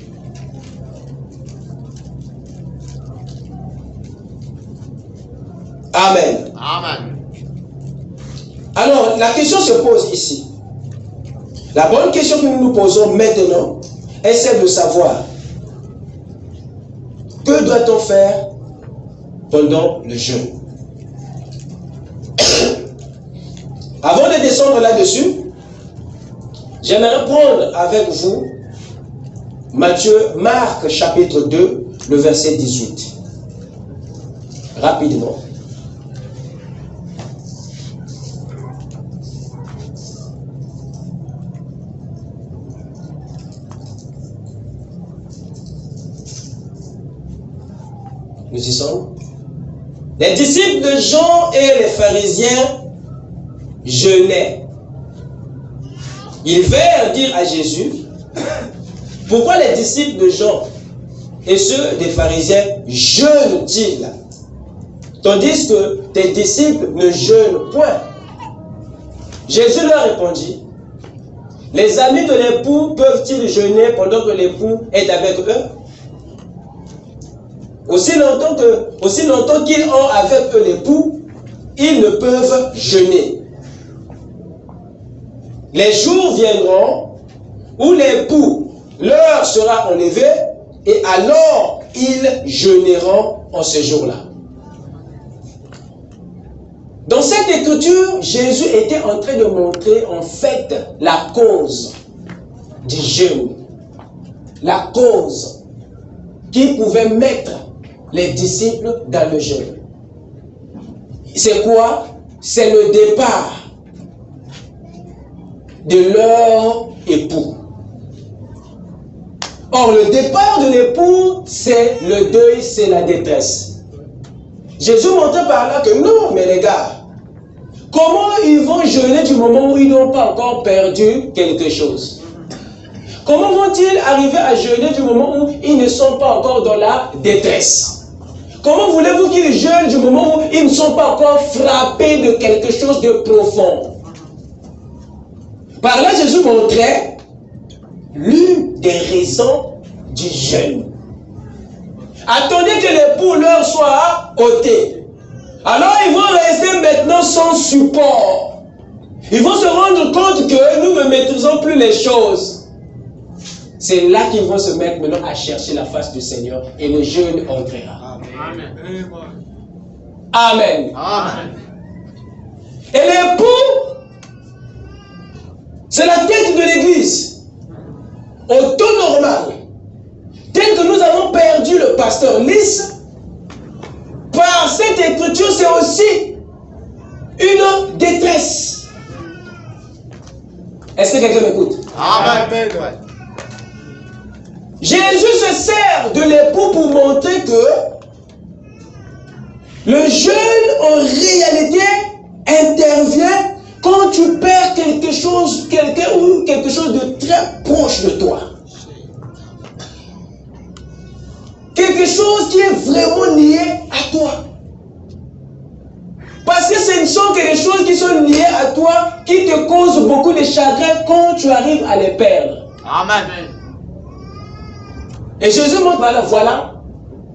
Amen. Amen. Alors, la question se pose ici. La bonne question que nous nous posons maintenant est celle de savoir que doit-on faire pendant le jeûne. Avant de descendre là-dessus, j'aimerais prendre avec vous Marc chapitre 2, le verset 18. rapidement. Nous y sommes. Les disciples de Jean et les pharisiens jeûnaient. Ils vinrent dire à Jésus, pourquoi les disciples de Jean et ceux des pharisiens jeûnent-ils, tandis que tes disciples ne jeûnent point? Jésus leur répondit, les amis de l'époux peuvent-ils jeûner pendant que l'époux est avec eux? Aussi longtemps qu'ils ont avec eux l'époux, ils ne peuvent jeûner. Les jours viendront où l'époux leur sera enlevé et alors ils jeûneront en ce jour-là. Dans cette écriture, Jésus était en train de montrer en fait la cause du jeûne. La cause qui pouvait mettre les disciples dans le jeûne. C'est quoi? C'est le départ de leur époux. Or, le départ de l'époux, c'est le deuil, c'est la détresse. Jésus montrait par là que non, mais les gars, comment ils vont jeûner du moment où ils n'ont pas encore perdu quelque chose? Comment vont-ils arriver à jeûner du moment où ils ne sont pas encore dans la détresse? Comment voulez-vous qu'ils jeûnent du moment où ils ne sont pas encore frappés de quelque chose de profond? Par là, Jésus montrait l'une des raisons du jeûne. Attendez que l'époux leur soit ôté. Alors ils vont rester maintenant sans support. Ils vont se rendre compte que nous ne maîtrisons plus les choses. C'est là qu'ils vont se mettre maintenant à chercher la face du Seigneur et le jeûne entrera. Amen. Amen. Amen. Et l'époux, c'est la tête de l'Église. Au temps normal, tel que nous avons perdu le pasteur Lys, par cette écriture, c'est aussi une détresse. Est-ce que quelqu'un m'écoute? Amen. Jésus se sert de l'époux pour montrer que le jeûne, en réalité, intervient quand tu perds quelque chose, quelqu'un ou quelque chose de très proche de toi. Quelque chose qui est vraiment lié à toi. Parce que ce ne sont que les choses qui sont liées à toi qui te causent beaucoup de chagrin quand tu arrives à les perdre. Amen. Et Jésus montre,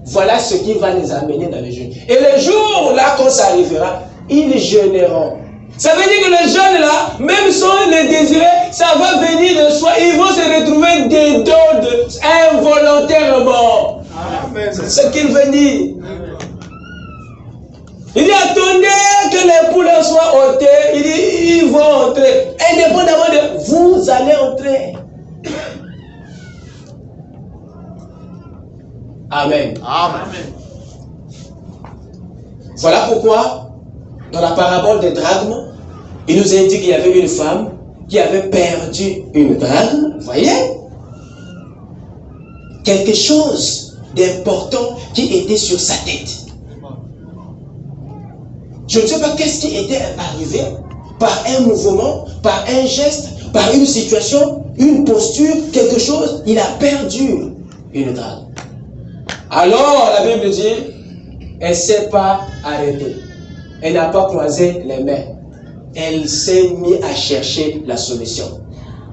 voilà ce qui va les amener dans le jeûne. Et le jour là, quand ça arrivera, ils jeûneront. Ça veut dire que le jeûne là, même sans le désirer, ça va venir de soi. Ils vont se retrouver des dons involontairement. Amen. C'est ce qu'il veut dire. Il dit, attendez que l'époux leur soit ôté. Il dit, ils vont entrer. Indépendamment de vous allez entrer. Amen. Amen. Voilà pourquoi, dans la parabole des drachmes, il nous indique qu'il y avait une femme qui avait perdu une drachme. Vous voyez? Quelque chose d'important qui était sur sa tête. Je ne sais pas qu'est-ce qui était arrivé par un mouvement, par un geste, par une situation, une posture, quelque chose. Il a perdu une drachme. Alors, la Bible dit, elle ne s'est pas arrêtée. Elle n'a pas croisé les mains. Elle s'est mise à chercher la solution.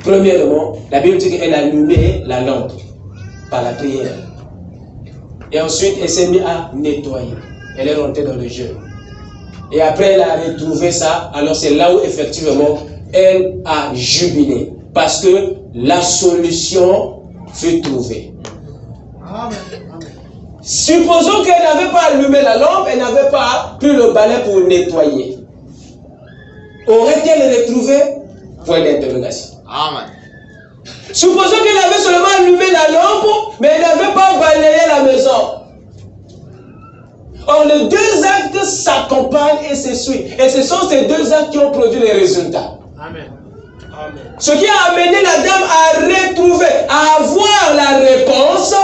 Premièrement, la Bible dit qu'elle a allumé la lampe par la prière. Et ensuite, elle s'est mise à nettoyer. Elle est rentrée dans le jeûne. Et après, elle a retrouvé ça. Alors, c'est là où, effectivement, elle a jubilé. Parce que la solution fut trouvée. Amen. Supposons qu'elle n'avait pas allumé la lampe, elle n'avait pas pris le balai pour nettoyer. Aurait-elle retrouvé? Point d'interrogation. Amen. Supposons qu'elle avait seulement allumé la lampe, mais elle n'avait pas balayé la maison. Or, les deux actes s'accompagnent et se suivent. Et ce sont ces deux actes qui ont produit les résultats. Amen. Amen. Ce qui a amené la dame à retrouver, à avoir la réponse,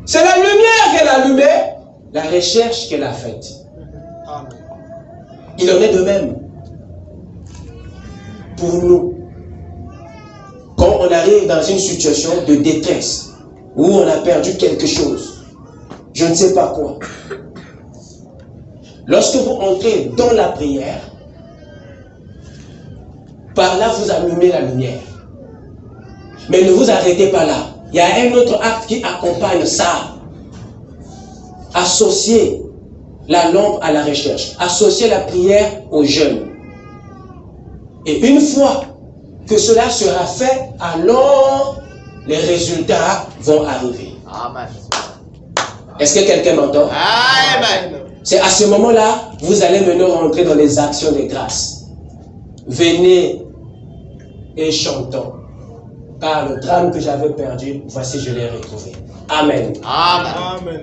c'est la lumière qu'elle a allumée, la recherche qu'elle a faite. Amen. Il en est de même pour nous. Quand on arrive dans une situation de détresse, où on a perdu quelque chose, je ne sais pas quoi. Lorsque vous entrez dans la prière, par là vous allumez la lumière. Mais ne vous arrêtez pas là. Il y a un autre acte qui accompagne ça. Associer la lampe à la recherche. Associer la prière au jeûne. Et une fois que cela sera fait, alors les résultats vont arriver. Amen. Est-ce que quelqu'un m'entend? Amen. C'est à ce moment-là, vous allez maintenant rentrer dans les actions de grâce. Venez et chantons. Car le drame que j'avais perdu, voici je l'ai retrouvé. Amen. Amen. Amen.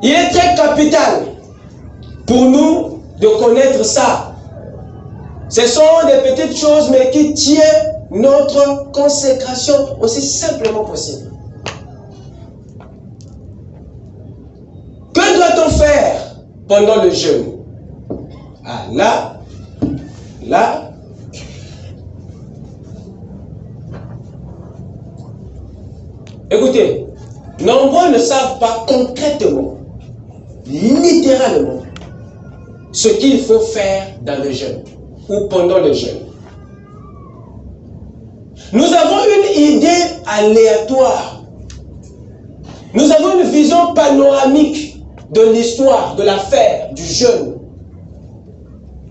Il est très capital pour nous de connaître ça. Ce sont des petites choses, mais qui tiennent notre consécration aussi simplement possible. Que doit-on faire pendant le jeûne? Ah, là. Écoutez, nombreux ne savent pas concrètement, littéralement, ce qu'il faut faire dans le jeûne ou pendant le jeûne. Nous avons une idée aléatoire. Nous avons une vision panoramique de l'histoire, de l'affaire, du jeûne.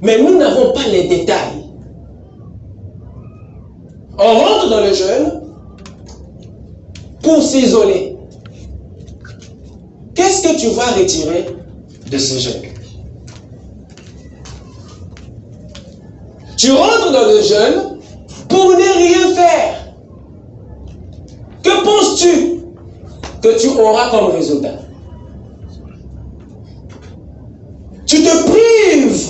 Mais nous n'avons pas les détails. On rentre dans le jeûne pour s'isoler. Qu'est-ce que tu vas retirer de ce jeûne? Tu rentres dans le jeûne pour ne rien faire. Que penses-tu que tu auras comme résultat? Tu te prives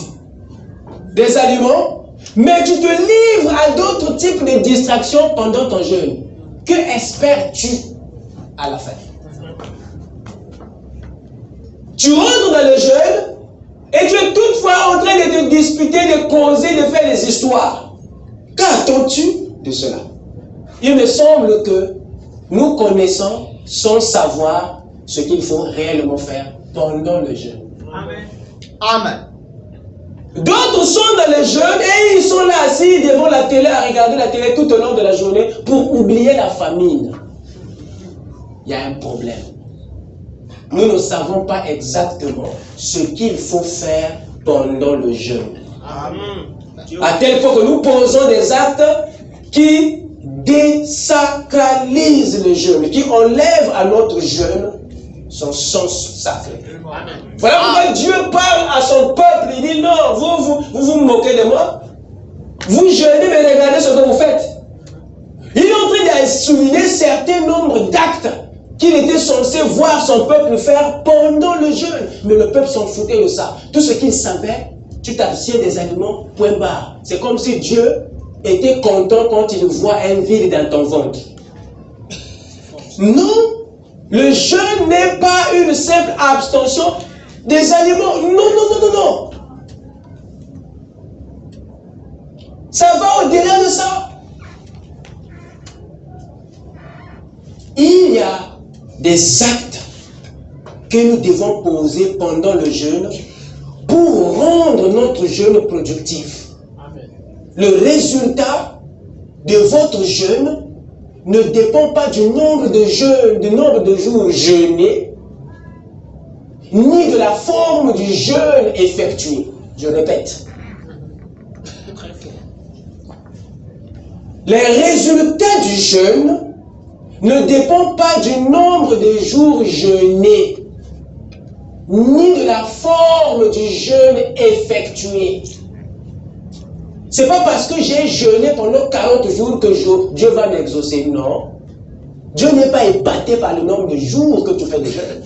des aliments, mais tu te livres à d'autres types de distractions pendant ton jeûne. Que espères-tu à la fin? Tu rentres dans le jeûne et tu es toutefois en train de te disputer, de causer, de faire des histoires. Qu'attends-tu de cela? Il me semble que nous connaissons sans savoir ce qu'il faut réellement faire pendant le jeûne. Amen. Amen. D'autres sont dans le jeûne et ils sont là assis devant la télé à regarder la télé tout au long de la journée pour oublier la famine. Il y a un problème. Nous ne savons pas exactement ce qu'il faut faire pendant le jeûne. Amen. À tel point que nous posons des actes qui désacralisent le jeûne, qui enlèvent à notre jeûne son sens sacré. Amen. Voilà pourquoi Dieu parle à son peuple. Il dit non, vous moquez de moi. Vous jeûnez, mais regardez ce que vous faites. Il est en train de souligner certains nombres d'actes qu'il était censé voir son peuple faire pendant le jeûne. Mais le peuple s'en foutait de ça. Tout ce qu'il savait, tu t'abstiens des aliments, point barre. C'est comme si Dieu était content quand il voit un vide dans ton ventre. Non, le jeûne n'est pas une simple abstention des aliments. Non. Ça va au-delà de ça. Il y a des actes que nous devons poser pendant le jeûne pour rendre notre jeûne productif. Amen. Le résultat de votre jeûne ne dépend pas du nombre de jours jeûnés, ni de la forme du jeûne effectué. Je répète. Les résultats du jeûne ne dépendent pas du nombre de jours jeûnés, ni de la forme du jeûne effectué. Ce n'est pas parce que j'ai jeûné pendant 40 jours que Dieu va m'exaucer. Non. Dieu n'est pas épaté par le nombre de jours que tu fais de jeûne.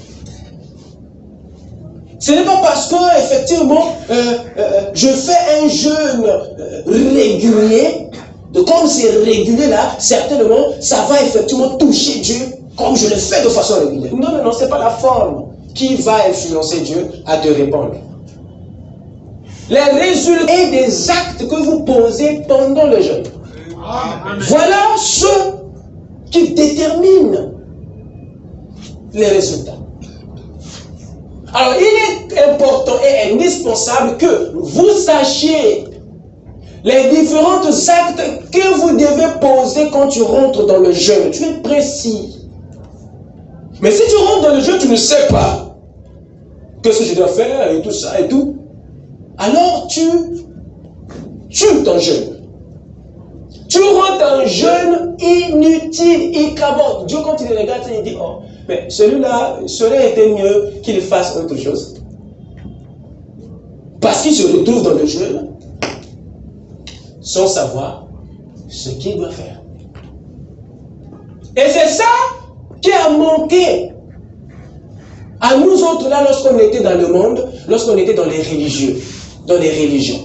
Ce n'est pas parce que, effectivement, je fais un jeûne régulier, comme c'est régulier là, certainement, ça va effectivement toucher Dieu comme je le fais de façon régulière. Non, non, non, ce n'est pas la forme qui va influencer Dieu à te répondre. Les résultats et des actes que vous posez pendant le jeûne. Amen. Voilà ceux qui déterminent les résultats. Alors, il est important et indispensable que vous sachiez les différents actes que vous devez poser quand tu rentres dans le jeûne. Tu es précis. Mais si tu rentres dans le jeûne, tu ne sais pas qu'est-ce que je dois faire et tout ça et tout, alors tu tues ton jeûne. Tu rentres en jeûne inutile, il cabote. Dieu, quand il regarde, il dit, oh, mais celui-là, serait été mieux qu'il fasse autre chose. Parce qu'il se retrouve dans le jeûne sans savoir ce qu'il doit faire. Et c'est ça qui a manqué à nous autres là lorsqu'on était dans le monde, lorsqu'on était dans les religieux, dans les religions.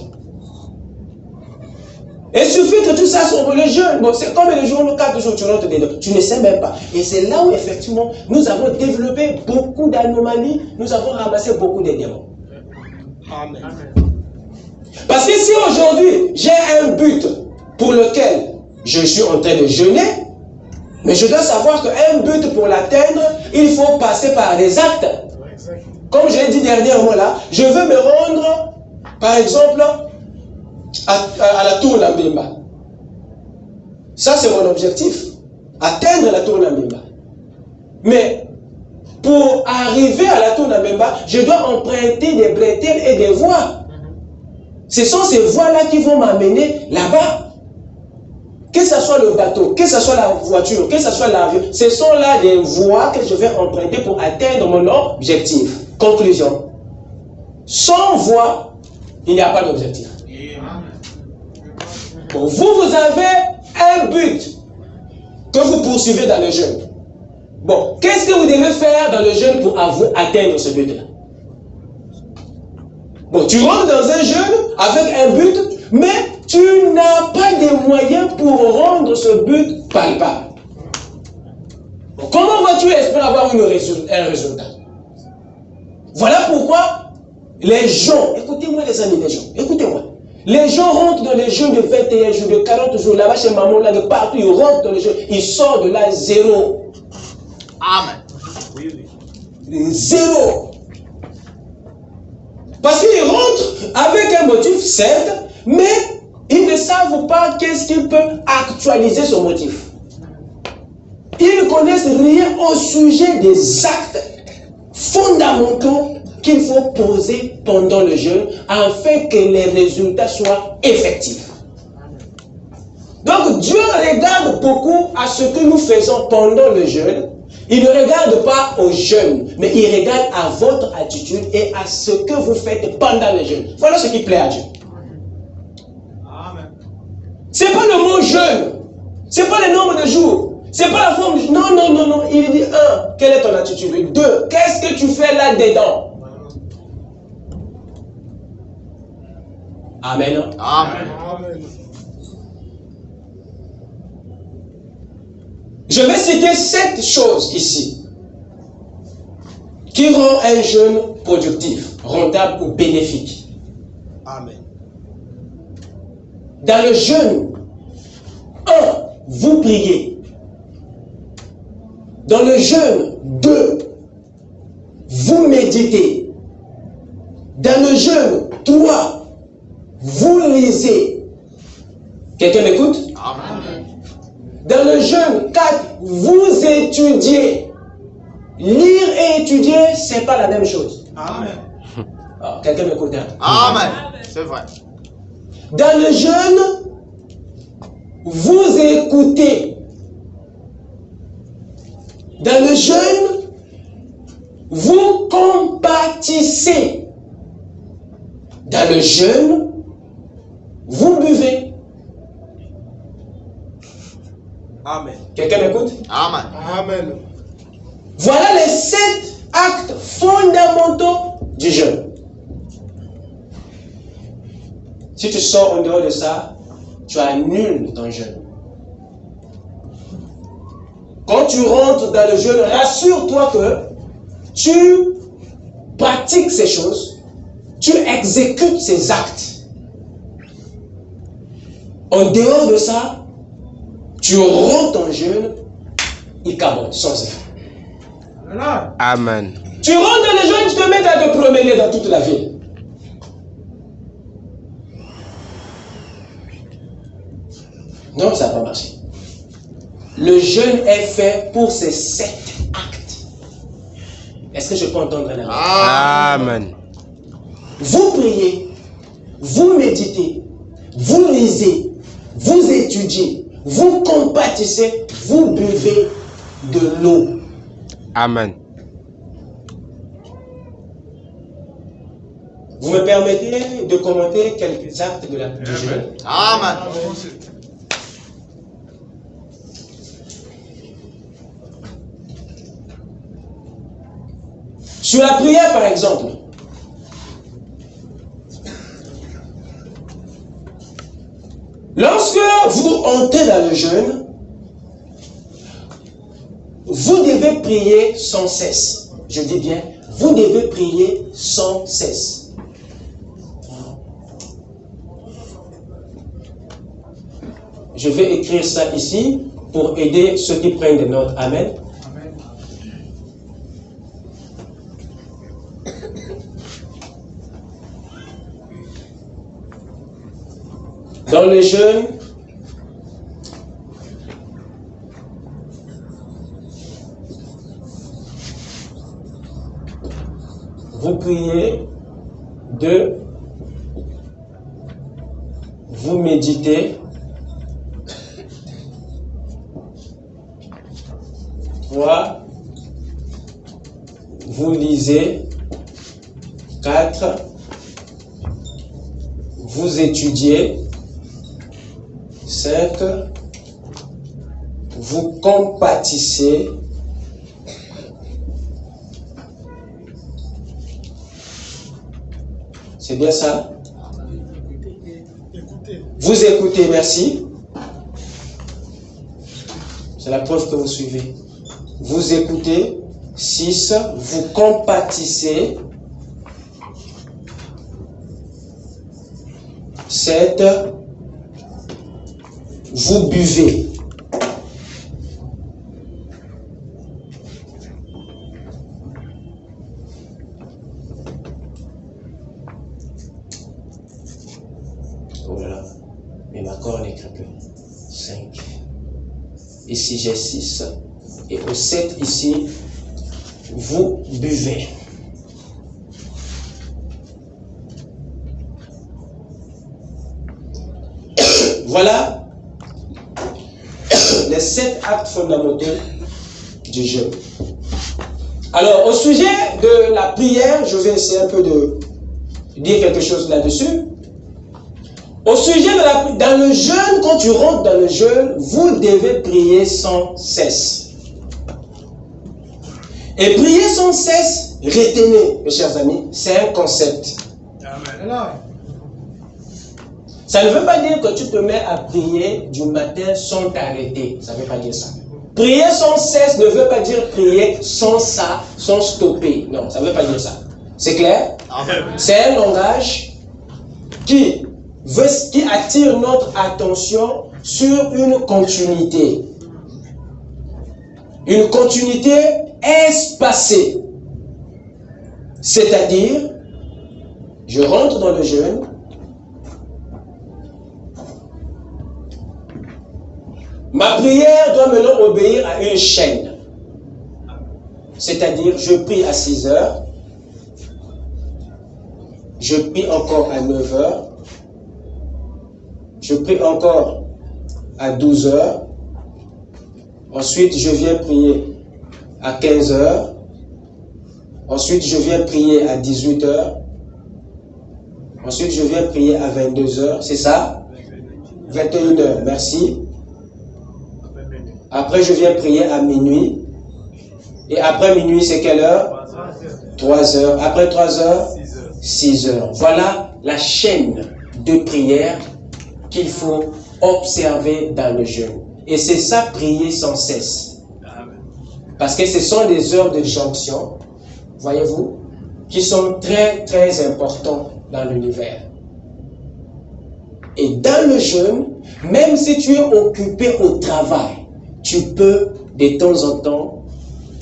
Il suffit que tout ça soit pour le jeûne. Bon, c'est comme le jour, 4 jours, tu rentres dedans. Tu ne sais même pas. Et c'est là où, effectivement, nous avons développé beaucoup d'anomalies. Nous avons ramassé beaucoup de démons. Amen. Parce que si aujourd'hui, j'ai un but pour lequel je suis en train de jeûner, mais je dois savoir qu'un but pour l'atteindre, il faut passer par des actes. Comme je l'ai dit dernièrement là, je veux me rendre, par exemple, à la tour Lambemba. Ça, c'est mon objectif. Atteindre la tour Lambemba. Mais pour arriver à la tour Lambemba, je dois emprunter des bretelles et des voies. Ce sont ces voies-là qui vont m'amener là-bas. Que ce soit le bateau, que ce soit la voiture, que ce soit l'avion, ce sont là des voies que je vais emprunter pour atteindre mon objectif. Conclusion. Sans voie, il n'y a pas d'objectif. Bon, vous avez un but que vous poursuivez dans le jeûne. Bon, qu'est-ce que vous devez faire dans le jeûne pour atteindre ce but-là? Bon, tu rentres dans un jeûne avec un but, mais tu n'as pas de moyens pour rendre ce but palpable. Bon, comment vas-tu espérer avoir un résultat? Voilà pourquoi les gens, écoutez-moi les amis, les gens, écoutez-moi. Les gens rentrent dans les jeûnes de 21 jours, de 40 jours, là-bas chez maman, là, de partout, ils rentrent dans les jeûnes, ils sortent de là zéro. Amen. Zéro. Parce qu'ils rentrent avec un motif, certes, mais ils ne savent pas qu'est-ce qui peut actualiser ce motif. Ils ne connaissent rien au sujet des actes fondamentaux qu'il faut poser pendant le jeûne afin que les résultats soient effectifs. Donc Dieu regarde beaucoup à ce que nous faisons pendant le jeûne. Il ne regarde pas au jeûne, mais il regarde à votre attitude et à ce que vous faites pendant le jeûne. Voilà ce qui plaît à Dieu. Ce n'est pas le mot jeûne, ce n'est pas le nombre de jours. C'est pas la forme. Non, non, non, non. Il dit 1, quelle est ton attitude? 2, qu'est-ce que tu fais là-dedans? Amen. Amen. Je vais citer 7 choses ici qui rend un jeûne productif, rentable ou bénéfique. Amen. Dans le jeûne, 1, vous priez. Dans le jeûne, 2, vous méditez. Dans le jeûne, 3, vous lisez. Quelqu'un m'écoute? Amen. Dans le jeûne, 4, vous étudiez. Lire et étudier, ce n'est pas la même chose. Amen. Ah, quelqu'un m'écoute? Hein? Amen. C'est vrai. Dans le jeûne, vous écoutez. Dans le jeûne, vous compatissez. Dans le jeûne, vous buvez. Amen. Quelqu'un m'écoute? Amen. Amen. Voilà les 7 actes fondamentaux du jeûne. Si tu sors en dehors de ça, tu annules ton jeûne. Quand tu rentres dans le jeûne, rassure-toi que tu pratiques ces choses, tu exécutes ces actes. En dehors de ça, tu rentres en jeûne, il cabot, sans effet. Amen. Tu rentres dans le jeûne, tu te mets à te promener dans toute la ville. Non, ça n'a pas marché. Le jeûne est fait pour ces 7 actes. Est-ce que je peux entendre un amen? Amen. Vous priez, vous méditez, vous lisez, vous étudiez, vous compatissez, vous buvez de l'eau. Amen. Vous me permettez de commenter quelques actes de la du jeûne? Amen. Sur la prière, par exemple, lorsque vous entrez dans le jeûne, vous devez prier sans cesse. Je dis bien, vous devez prier sans cesse. Je vais écrire ça ici pour aider ceux qui prennent des notes. Amen. Dans le jeûne, vous priez, 2, vous méditez, 3, vous lisez, 4, vous étudiez, 5, vous compatissez, 6, c'est bien ça? Vous écoutez, merci. C'est la preuve que vous suivez. Vous écoutez, 6, vous compatissez, 7, vous buvez. Oh là là, mais ma corne est crépue. 5. Ici j'ai 6. Et au 7 ici, vous buvez. Voilà les 7 actes fondamentaux du jeûne. Alors, au sujet de la prière, je vais essayer un peu de dire quelque chose là-dessus. Au sujet de dans le jeûne, quand tu rentres dans le jeûne, vous devez prier sans cesse. Et prier sans cesse, retenez, mes chers amis, c'est un concept. Amen. Ça ne veut pas dire que tu te mets à prier du matin sans t'arrêter. Ça ne veut pas dire ça. Prier sans cesse ne veut pas dire prier sans ça, sans stopper. Non, ça ne veut pas dire ça. C'est clair? C'est un langage qui attire notre attention sur une continuité. Une continuité espacée. C'est-à-dire, je rentre dans le jeûne, ma prière doit maintenant obéir à une chaîne. C'est-à-dire, je prie à 6 heures, je prie encore à 9 heures, je prie encore à 12 heures, ensuite je viens prier à 15 heures, ensuite je viens prier à 18 heures, ensuite je viens prier à 22 heures, c'est ça? 21 heures, merci. Après, je viens prier à minuit. Et après minuit, c'est quelle heure? 3 heures. Après 3 heures? 6 heures. Voilà la chaîne de prière qu'il faut observer dans le jeûne. Et c'est ça, prier sans cesse. Parce que ce sont des heures de jonction, voyez-vous, qui sont très, très importantes dans l'univers. Et dans le jeûne, même si tu es occupé au travail, tu peux de temps en temps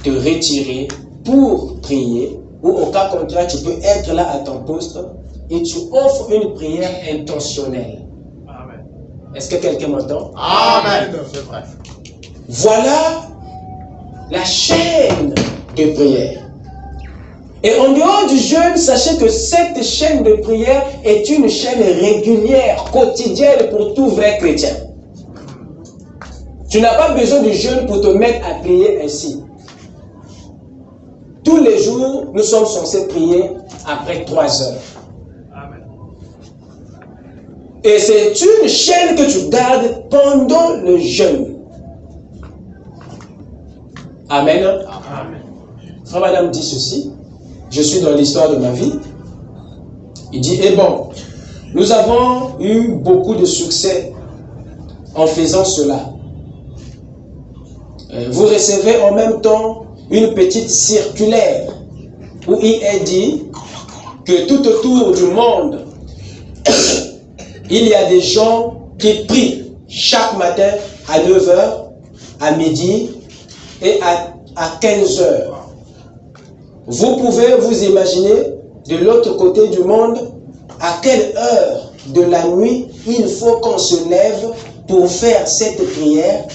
te retirer pour prier, ou au cas contraire, tu peux être là à ton poste et tu offres une prière intentionnelle. Amen. Est-ce que quelqu'un m'entend? Amen. C'est vrai. Voilà la chaîne de prière. Et en dehors du jeûne, sachez que cette chaîne de prière est une chaîne régulière, quotidienne pour tout vrai chrétien. Tu n'as pas besoin de jeûne pour te mettre à prier ainsi. Tous les jours, nous sommes censés prier après 3 heures. Amen. Et c'est une chaîne que tu gardes pendant le jeûne. Amen. Amen. Frère Madame dit ceci. Je suis dans l'histoire de ma vie. Il dit, eh bon, nous avons eu beaucoup de succès en faisant cela. Vous recevez en même temps une petite circulaire où il est dit que tout autour du monde, il y a des gens qui prient chaque matin à 9h, à midi et à 15h. Vous pouvez vous imaginer de l'autre côté du monde à quelle heure de la nuit il faut qu'on se lève pour faire cette prière.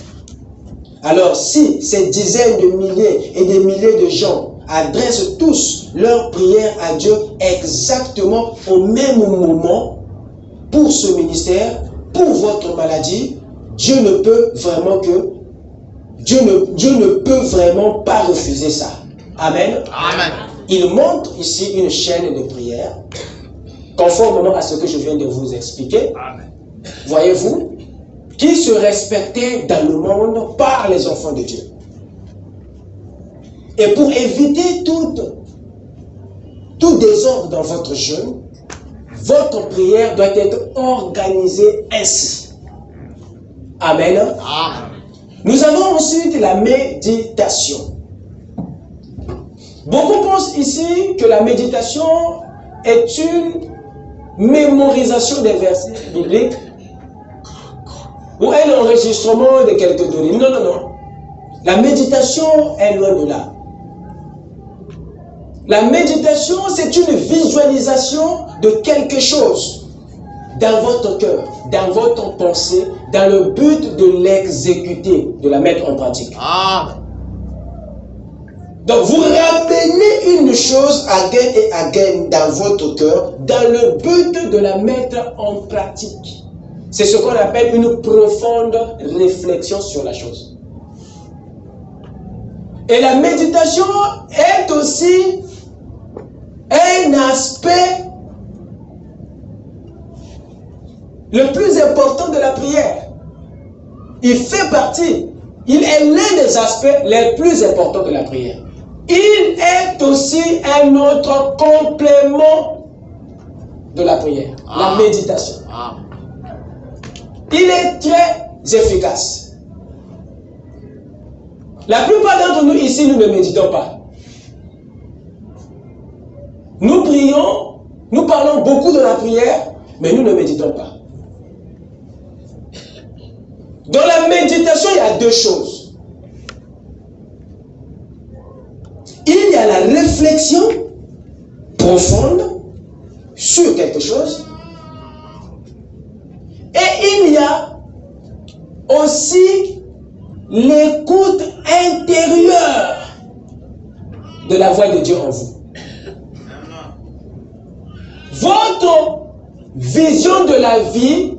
Alors si ces dizaines de milliers et des milliers de gens adressent tous leur prière à Dieu exactement au même moment pour ce ministère, pour votre maladie, Dieu ne peut vraiment pas refuser ça. Amen. Amen. Il montre ici une chaîne de prière, conformément à ce que je viens de vous expliquer. Amen. Voyez-vous, qui se respectait dans le monde par les enfants de Dieu. Et pour éviter tout désordre dans votre jeûne, votre prière doit être organisée ainsi. Amen. Amen. Nous avons ensuite la méditation. Beaucoup pensent ici que la méditation est une mémorisation des versets bibliques ou un enregistrement de quelques données. Non, non, non. La méditation est loin de là. La méditation, c'est une visualisation de quelque chose dans votre cœur, dans votre pensée, dans le but de l'exécuter, de la mettre en pratique. Amen. Donc, vous ramenez une chose again et again dans votre cœur, dans le but de la mettre en pratique. C'est ce qu'on appelle une profonde réflexion sur la chose. Et la méditation est aussi un aspect le plus important de la prière. Il fait partie, il est l'un des aspects les plus importants de la prière. Il est aussi un autre complément de la prière, la méditation. Il est très efficace. La plupart d'entre nous ici, nous ne méditons pas. Nous prions, nous parlons beaucoup de la prière, mais nous ne méditons pas. Dans la méditation, il y a deux choses. Il y a la réflexion profonde sur quelque chose. Et il y a aussi l'écoute intérieure de la voix de Dieu en vous. Votre vision de la vie,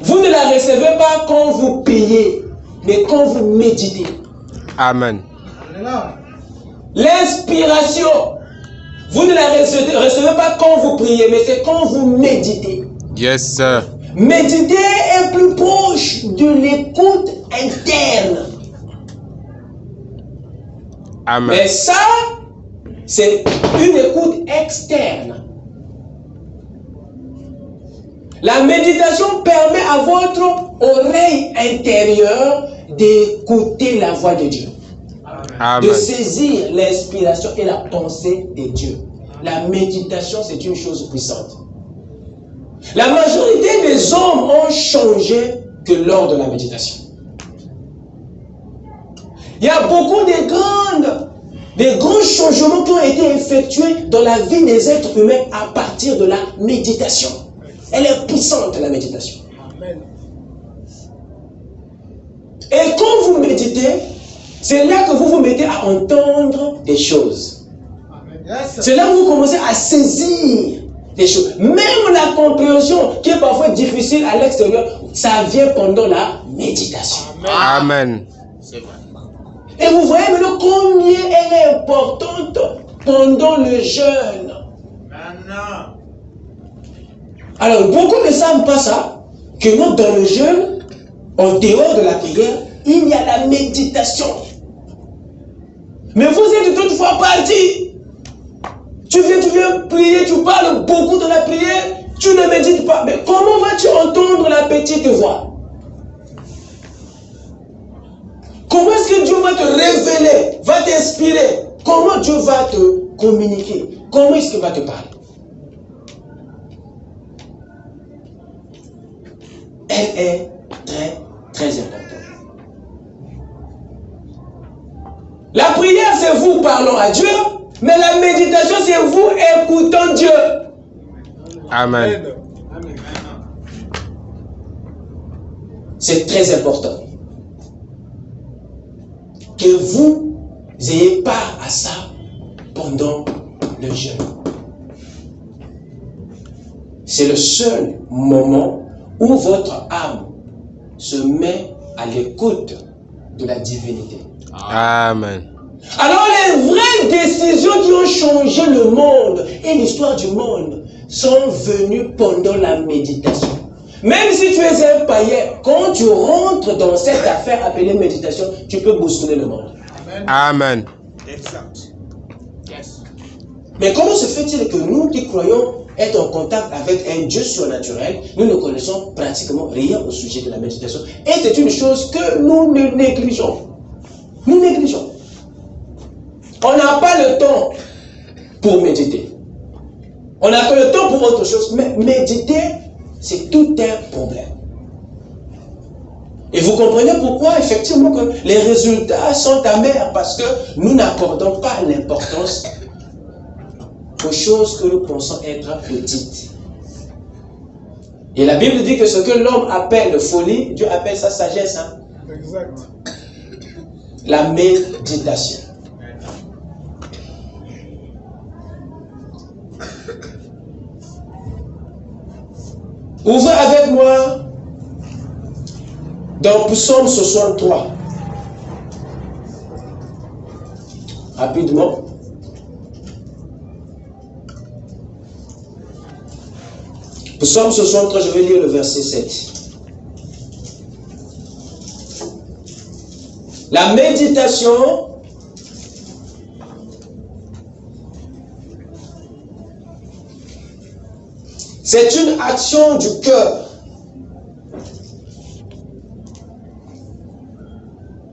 vous ne la recevez pas quand vous priez, mais quand vous méditez. Amen. L'inspiration, vous ne la recevez pas quand vous priez, mais c'est quand vous méditez. Yes, sir. Méditer est plus proche de l'écoute interne. Amen. Mais ça, c'est une écoute externe. La méditation permet à votre oreille intérieure d'écouter la voix de Dieu. Amen. De saisir l'inspiration et la pensée de Dieu. La méditation, c'est une chose puissante. La majorité des hommes ont changé que lors de la méditation. Il y a beaucoup de grands changements qui ont été effectués dans la vie des êtres humains à partir de la méditation. Elle est puissante, la méditation. Amen. Et quand vous méditez, c'est là que vous vous mettez à entendre des choses. Yes. C'est là où vous commencez à saisir des choses. Même la compréhension qui est parfois difficile à l'extérieur, ça vient pendant la méditation. Amen. C'est vrai. Et vous voyez maintenant combien elle est importante pendant le jeûne. Maintenant. Alors, beaucoup ne savent pas ça, que nous, dans le jeûne, en dehors de la prière, il y a la méditation. Mais vous êtes toutefois partis. Tu viens prier, tu parles beaucoup de la prière, tu ne médites pas. Mais comment vas-tu entendre la petite voix? Comment est-ce que Dieu va te révéler, va t'inspirer? Comment Dieu va te communiquer? Comment est-ce qu'il va te parler? Elle est très, très importante. La prière, c'est vous parlant à Dieu, mais la méditation, c'est vous écoutant Dieu. Amen. C'est très important que vous ayez part à ça pendant le jeûne. C'est le seul moment où votre âme se met à l'écoute de la divinité. Amen. Alors les vraies décisions qui ont changé le monde et l'histoire du monde sont venues pendant la méditation. Même si tu es un païen, quand tu rentres dans cette affaire appelée méditation, tu peux bousculer le monde. Amen. Exact. Yes. Mais comment se fait-il que nous qui croyons être en contact avec un Dieu surnaturel, nous ne connaissons pratiquement rien au sujet de la méditation? Et c'est une chose que nous négligeons. Nous négligeons. On n'a pas le temps pour méditer. On n'a pas le temps pour autre chose. Mais méditer, c'est tout un problème. Et vous comprenez pourquoi, effectivement, que les résultats sont amers, parce que nous n'accordons pas l'importance aux choses que nous pensons être petites. Et la Bible dit que ce que l'homme appelle folie, Dieu appelle ça sagesse. Hein? Exact. La méditation. Ouvrez avec moi dans Psaume 63. Rapidement. Psaume 63, je vais lire le verset 7. La méditation c'est une action du cœur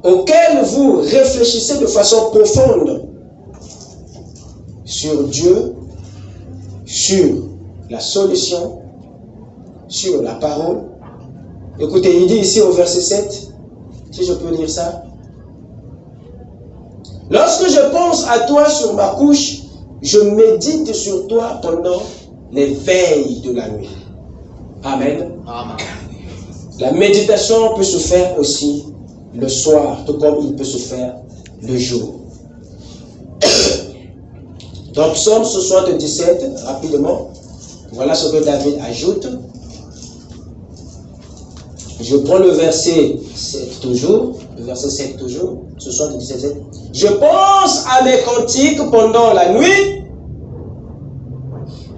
auquel vous réfléchissez de façon profonde sur Dieu, sur la solution, sur la parole. Écoutez, il dit ici au verset 7, si je peux lire ça. Lorsque je pense à toi sur ma couche, je médite sur toi pendant les veilles de la nuit. Amen. Amen. La méditation peut se faire aussi le soir, tout comme il peut se faire le jour. Dans Psaume 77, rapidement, voilà ce que David ajoute. Je prends le verset 7 toujours, le verset 7 toujours, 77. Je pense à mes cantiques pendant la nuit.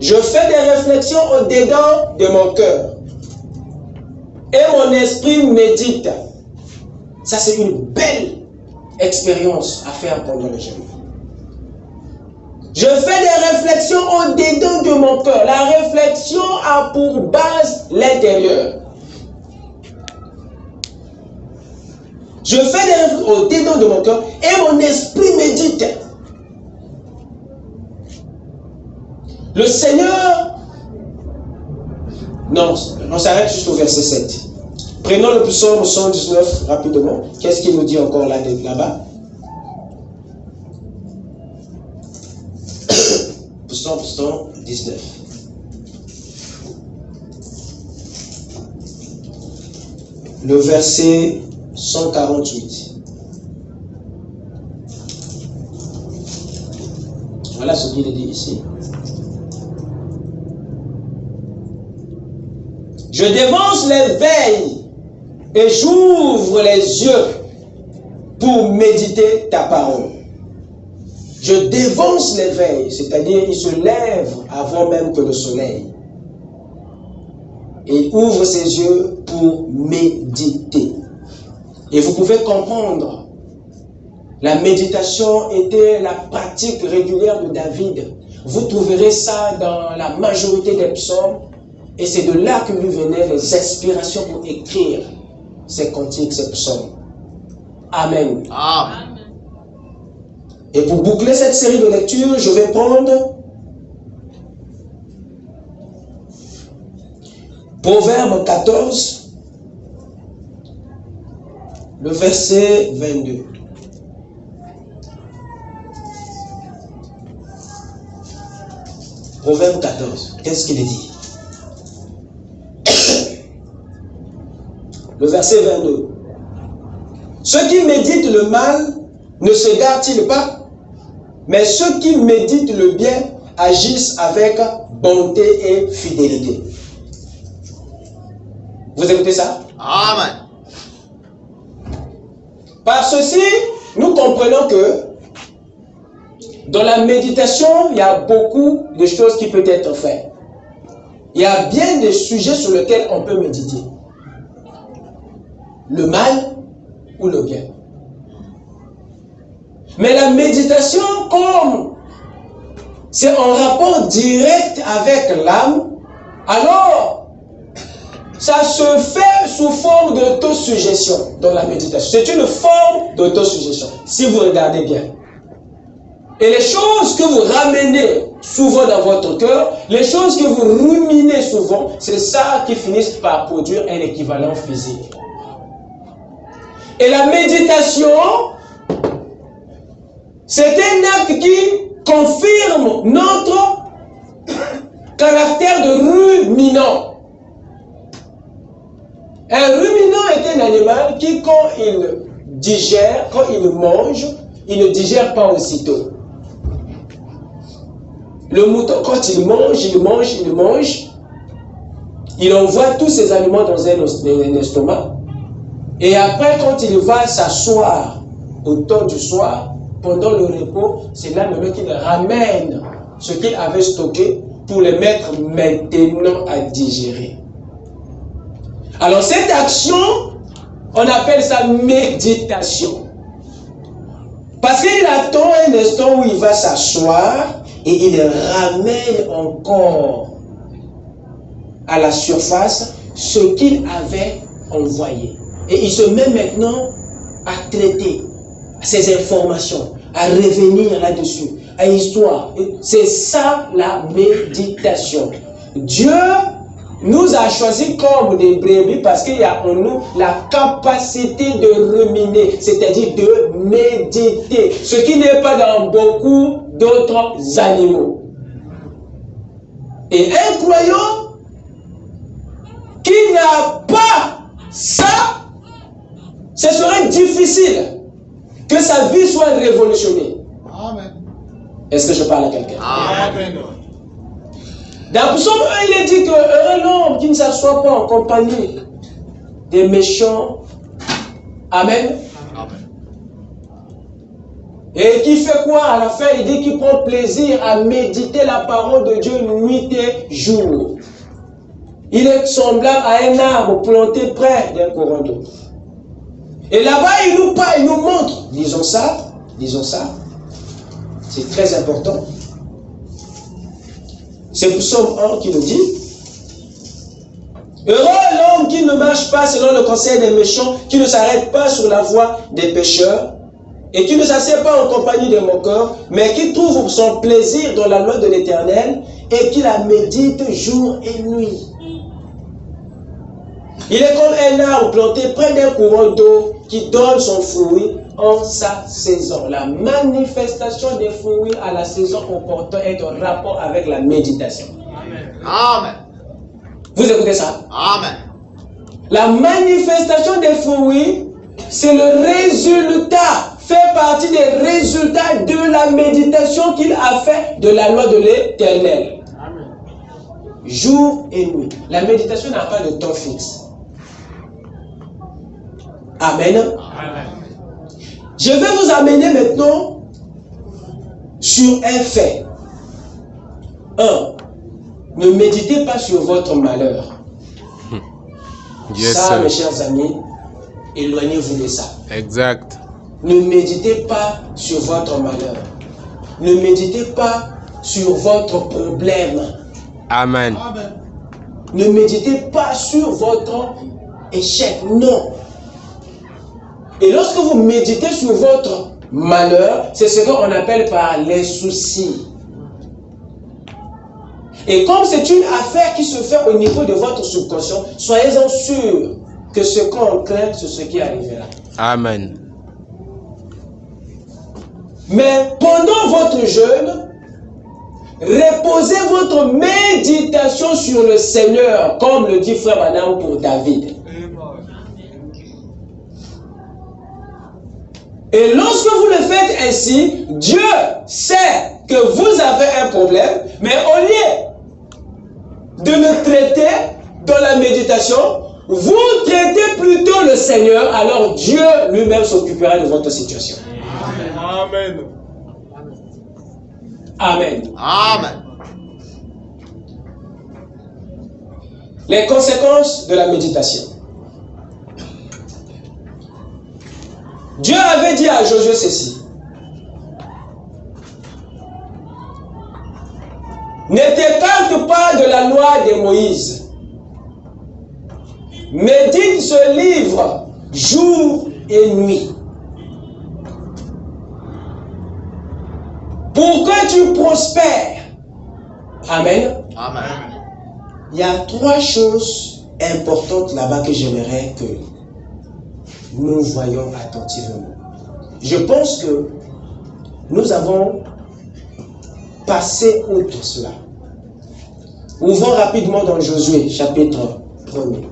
Je fais des réflexions au-dedans de mon cœur. Et mon esprit médite. Ça, c'est une belle expériences à faire pendant le jeûne. Je fais des réflexions au-dedans de mon cœur. La réflexion a pour base l'intérieur. Je fais des réflexions au-dedans de mon cœur et mon esprit médite. Le Seigneur... Non, on s'arrête juste au verset 7. Prenons le psaume 119 rapidement. Qu'est-ce qu'il nous dit encore là-bas? Psaume 119. Le verset 148. Voilà ce qu'il dit ici. Je dévance les veilles et j'ouvre les yeux pour méditer ta parole. Je dévance les veilles, c'est-à-dire il se lève avant même que le soleil. Et il ouvre ses yeux pour méditer. Et vous pouvez comprendre, la méditation était la pratique régulière de David. Vous trouverez ça dans la majorité des psaumes. Et c'est de là que lui venaient les inspirations pour écrire ces cantiques, ces psaumes. Amen. Amen. Et pour boucler cette série de lectures, je vais prendre Proverbe 14, le verset 22. Proverbe 14, qu'est-ce qu'il dit? Le verset 22. Ceux qui méditent le mal ne se gardent-ils pas? Mais ceux qui méditent le bien agissent avec bonté et fidélité. Vous écoutez ça? Amen. Par ceci, nous comprenons que dans la méditation, il y a beaucoup de choses qui peuvent être faites. Il y a bien des sujets sur lesquels on peut méditer. Le mal ou le bien. Mais la méditation, comme c'est en rapport direct avec l'âme, alors ça se fait sous forme d'autosuggestion dans la méditation. C'est une forme d'autosuggestion, si vous regardez bien. Et les choses que vous ramenez souvent dans votre cœur, les choses que vous ruminez souvent, c'est ça qui finit par produire un équivalent physique. Et la méditation, c'est un acte qui confirme notre caractère de ruminant. Un ruminant est un animal qui, quand il digère, quand il mange, il ne digère pas aussitôt. Le mouton, quand il mange, il envoie tous ses aliments dans un estomac. Et après, quand il va s'asseoir au temps du soir, pendant le repos, c'est là maintenant qu'il ramène ce qu'il avait stocké pour le mettre maintenant à digérer. Alors cette action, on appelle ça méditation. Parce qu'il attend un instant où il va s'asseoir et il ramène encore à la surface ce qu'il avait envoyé. Et il se met maintenant à traiter ces informations, à revenir là-dessus, à l'histoire. C'est ça la méditation. Dieu nous a choisis comme des brebis parce qu'il y a en nous la capacité de ruminer, c'est-à-dire de méditer, ce qui n'est pas dans beaucoup d'autres animaux. Et un croyant qui n'a pas ça, ce serait difficile que sa vie soit révolutionnée. Amen. Est-ce que je parle à quelqu'un? Amen. Dans Psaume 1, il est dit que heureux l'homme qui ne s'assoit pas en compagnie des méchants. Amen. Amen. Et qui fait quoi à la fin? Il dit qu'il prend plaisir à méditer la parole de Dieu nuit et jour. Il est semblable à un arbre planté près d'un courant d'eau. Et là-bas, il nous montre, lisons ça, c'est très important. C'est Psaume 1 qui nous dit, heureux l'homme qui ne marche pas selon le conseil des méchants, qui ne s'arrête pas sur la voie des pécheurs, et qui ne s'assied pas en compagnie des moqueurs, mais qui trouve son plaisir dans la loi de l'Éternel, et qui la médite jour et nuit. Il est comme un arbre planté près d'un courant d'eau qui donne son fruit en sa saison. La manifestation des fruits à la saison opportune est en rapport avec la méditation. Amen. Vous écoutez ça? Amen. La manifestation des fruits, c'est le résultat, fait partie des résultats de la méditation qu'il a fait de la loi de l'Éternel. Jour et nuit. La méditation n'a pas de temps fixe. Amen. Amen. Je vais vous amener maintenant sur un fait. 1. Ne méditez pas sur votre malheur. Yes, ça, sir. mes chers amis, éloignez-vous de ça. Exact. Ne méditez pas sur votre malheur. Ne méditez pas sur votre problème. Amen. Ne méditez pas sur votre échec. Non. Et lorsque vous méditez sur votre malheur, c'est ce qu'on appelle par les soucis. Et comme c'est une affaire qui se fait au niveau de votre subconscient, soyez-en sûrs que ce qu'on craint, c'est ce qui arrivera. Amen. Mais pendant votre jeûne, reposez votre méditation sur le Seigneur, comme le dit frère Madame pour David. Et lorsque vous le faites ainsi, Dieu sait que vous avez un problème, mais au lieu de le traiter dans la méditation, vous traitez plutôt le Seigneur, alors Dieu lui-même s'occupera de votre situation. Amen. Amen. Amen. Les conséquences de la méditation. Dieu avait dit à Josué ceci. Ne t'écarte pas de la loi de Moïse. Médite ce livre jour et nuit. Pour que tu prospères. Amen. Amen. Il y a 3 choses importantes là-bas que j'aimerais que nous voyons attentivement. Je pense que nous avons passé outre cela. Ouvrons rapidement dans Josué, chapitre 1er.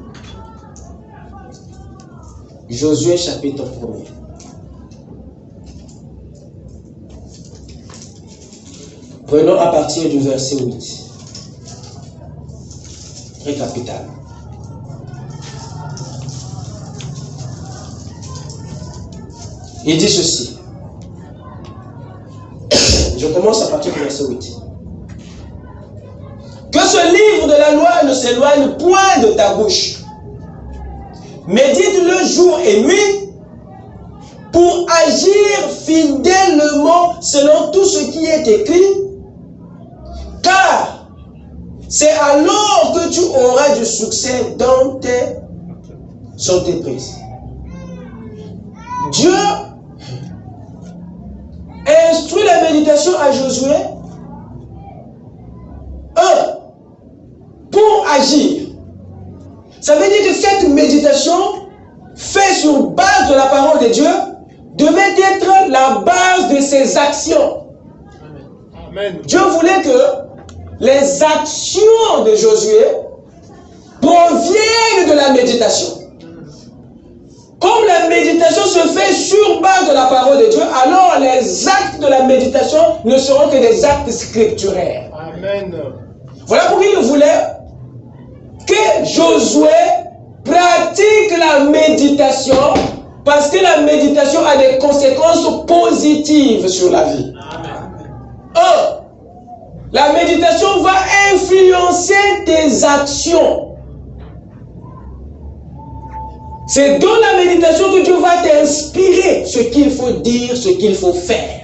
Josué, chapitre 1er. Prenons à partir du verset 8. Très capital. Il dit ceci. Je commence à partir du verset 8. Que ce livre de la loi ne s'éloigne point de ta bouche. Médite-le jour et nuit pour agir fidèlement selon tout ce qui est écrit. Car c'est alors que tu auras du succès dans tes entreprises. Dieu instruit la méditation à Josué. 1. Pour agir. Ça veut dire que cette méditation, faite sur base de la parole de Dieu, devait être la base de ses actions. Amen. Dieu voulait que les actions de Josué proviennent de la méditation. Comme la méditation se fait sur base de la parole de Dieu, alors les actes de la méditation ne seront que des actes scripturaires. Amen. Voilà pourquoi il voulait que Josué pratique la méditation, parce que la méditation a des conséquences positives sur la vie. 1. La méditation va influencer tes actions. C'est dans la méditation que Dieu va sait ce qu'il faut dire, ce qu'il faut faire.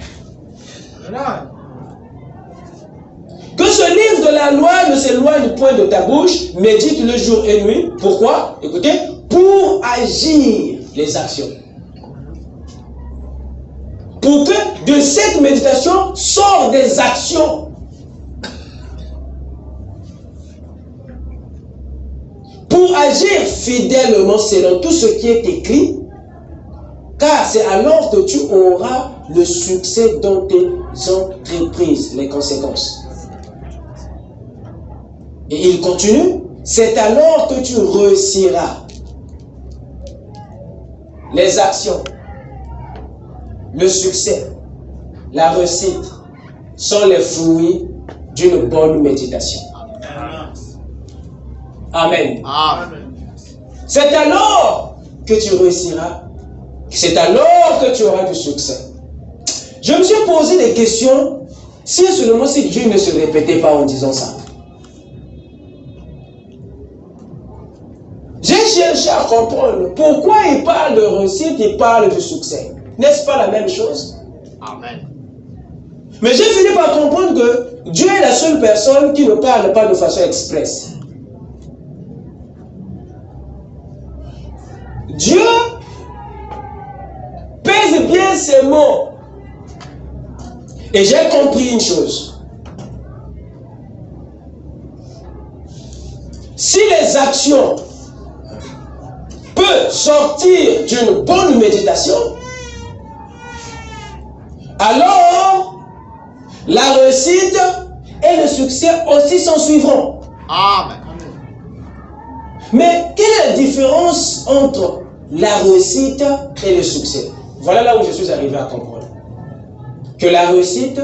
Que ce livre de la loi ne s'éloigne point de ta bouche, médite-le jour et nuit. Pourquoi? Écoutez, pour agir les actions. Pour que de cette méditation sortent des actions. Pour agir fidèlement selon tout ce qui est écrit, car c'est alors que tu auras le succès dans tes entreprises, les conséquences. Et il continue, c'est alors que tu réussiras. Les actions, le succès, la réussite sont les fruits d'une bonne méditation. Amen. Amen. C'est alors que tu réussiras. C'est alors que tu auras du succès. Je me suis posé des questions, si seulement si Dieu ne se répétait pas en disant ça. J'ai cherché à comprendre pourquoi il parle de réussite, il parle du succès. N'est-ce pas la même chose? Amen. Mais j'ai fini par comprendre que Dieu est la seule personne qui ne parle pas de façon expresse. Dieu pèse bien ses mots. Et j'ai compris une chose. Si les actions peuvent sortir d'une bonne méditation, alors la réussite et le succès aussi s'en suivront. Amen. Mais quelle est la différence entre la réussite et le succès? Voilà là où je suis arrivé à comprendre. Que la réussite,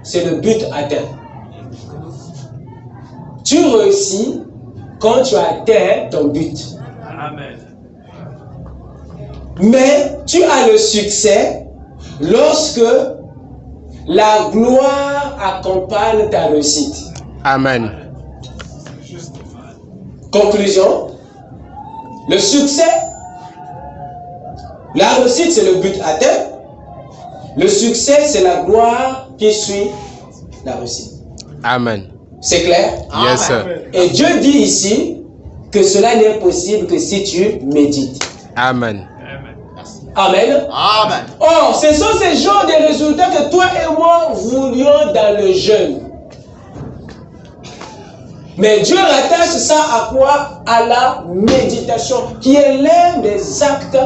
c'est le but atteint. Tu réussis quand tu as atteint ton but. Amen. Mais tu as le succès lorsque la gloire accompagne ta réussite. Amen. Conclusion, le succès, la réussite c'est le but atteint, le succès c'est la gloire qui suit la réussite. Amen. C'est clair? Yes, sir. Et Dieu dit ici que cela n'est possible que si tu médites. Amen. Amen. Amen. Or, ce sont ces genres de résultats que toi et moi voulions dans le jeûne. Mais Dieu rattache ça à quoi? À la méditation, qui est l'un des actes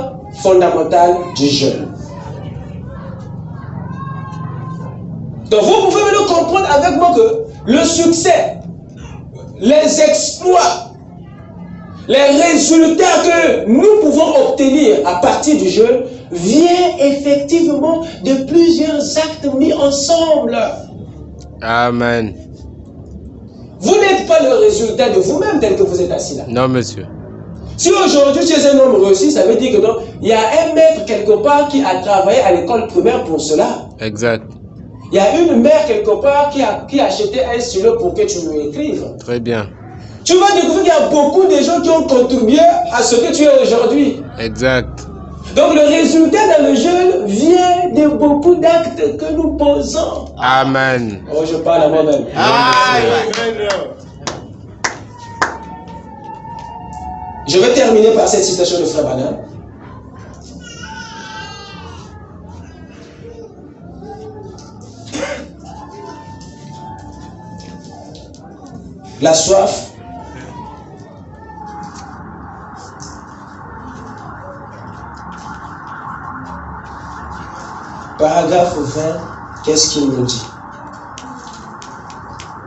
fondamentaux du jeûne. Donc vous pouvez le comprendre avec moi que le succès, les exploits, les résultats que nous pouvons obtenir à partir du jeûne viennent effectivement de plusieurs actes mis ensemble. Amen. Vous n'êtes pas le résultat de vous-même tel que vous êtes assis là. Non, monsieur. Si aujourd'hui tu es un homme réussi, ça veut dire que non, il y a un maître quelque part qui a travaillé à l'école primaire pour cela. Exact. Il y a une mère quelque part qui a acheté un stylo pour que tu lui écrives. Très bien. Tu vas découvrir qu'il y a beaucoup de gens qui ont contribué à ce que tu es aujourd'hui. Exact. Donc le résultat dans le jeûne vient de beaucoup d'actes que nous posons. Amen. Oh, je parle à moi-même. Amen. Je vais terminer par cette citation de Frère Branham. La soif paragraphe 20, qu'est-ce qu'il nous dit?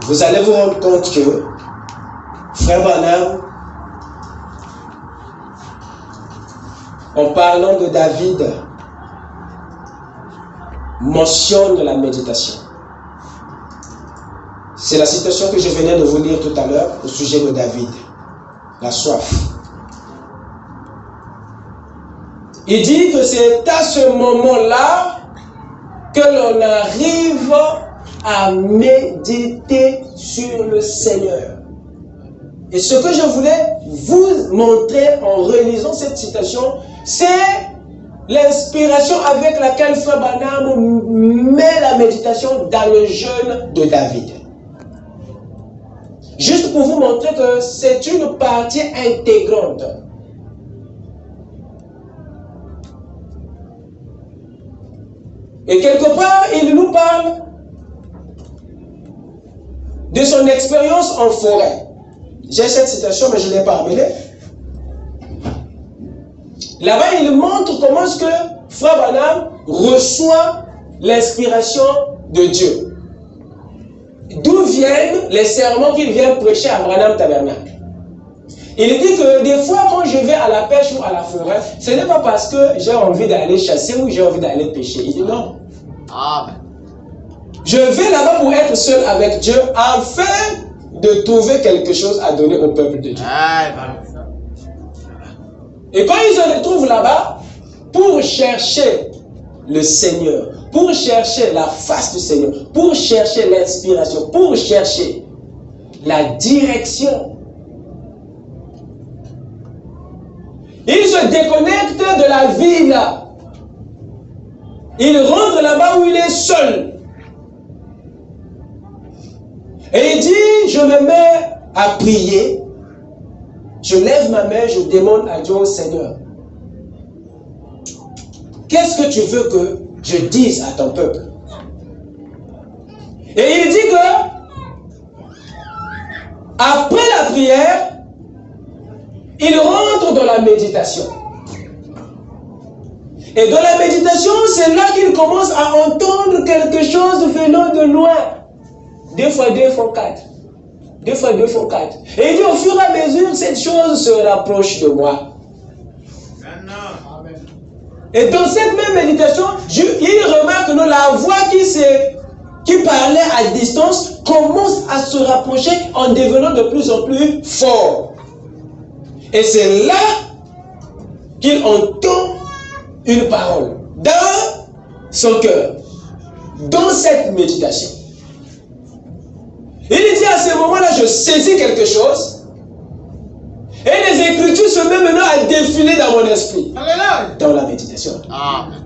Vous allez vous rendre compte que Frère Branham, en parlant de David, mentionne la méditation. C'est la citation que je venais de vous lire tout à l'heure au sujet de David, la soif. Il dit que c'est à ce moment-là que l'on arrive à méditer sur le Seigneur. Et ce que je voulais vous montrer en relisant cette citation, c'est l'inspiration avec laquelle Frère Branham met la méditation dans le jeûne de David. Juste pour vous montrer que c'est une partie intégrante. Et quelque part, il nous parle de son expérience en forêt. J'ai cette citation, mais je ne l'ai pas amenée. Là-bas, il montre comment est-ce que Frère Branham reçoit l'inspiration de Dieu. D'où viennent les sermons qu'il vient prêcher à Branham Tabernacle. Il dit que des fois, quand je vais à la pêche ou à la forêt, ce n'est pas parce que j'ai envie d'aller chasser ou j'ai envie d'aller pêcher. Il dit non. Amen. Je vais là-bas pour être seul avec Dieu afin de trouver quelque chose à donner au peuple de Dieu. Amen. Et quand ils se retrouvent là-bas, pour chercher le Seigneur, pour chercher la face du Seigneur, pour chercher l'inspiration, pour chercher la direction, ils se déconnectent de la vie là. Il rentre là-bas où il est seul. Et il dit, je me mets à prier. Je lève ma main, je demande à Dieu, au Seigneur, qu'est-ce que tu veux que je dise à ton peuple? Et il dit que, après la prière, il rentre dans la méditation. Et dans la méditation, c'est là qu'il commence à entendre quelque chose venant de loin. 2 fois 2 font 4. 2 fois 2 font 4. Et il dit au fur et à mesure, cette chose se rapproche de moi. Et dans cette même méditation, il remarque que la voix qui parlait à distance commence à se rapprocher en devenant de plus en plus fort. Et c'est là qu'il entend une parole dans son cœur, dans cette méditation. Il dit à ce moment-là, je saisis quelque chose et les Écritures se mettent maintenant à défiler dans mon esprit, dans la méditation. Amen.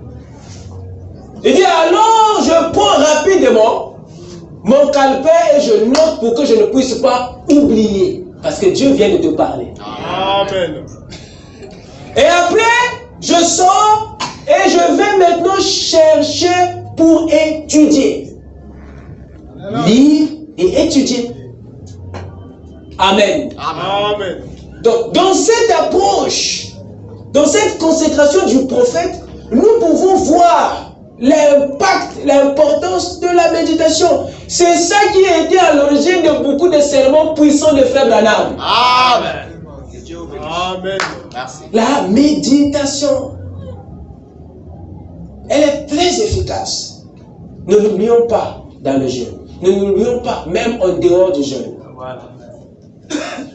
Il dit alors je prends rapidement mon calepin et je note pour que je ne puisse pas oublier, parce que Dieu vient de te parler. Amen. Et après, je sors et je vais maintenant chercher pour étudier. Lire et étudier. Amen. Amen. Donc, dans cette approche, dans cette consécration du prophète, nous pouvons voir l'impact, l'importance de la méditation. C'est ça qui a été à l'origine de beaucoup de sermons puissants de Frère Branham. Amen. Amen. Merci. La méditation, elle est très efficace. Ne l'oublions pas dans le jeûne. Ne l'oublions pas même en dehors du jeûne.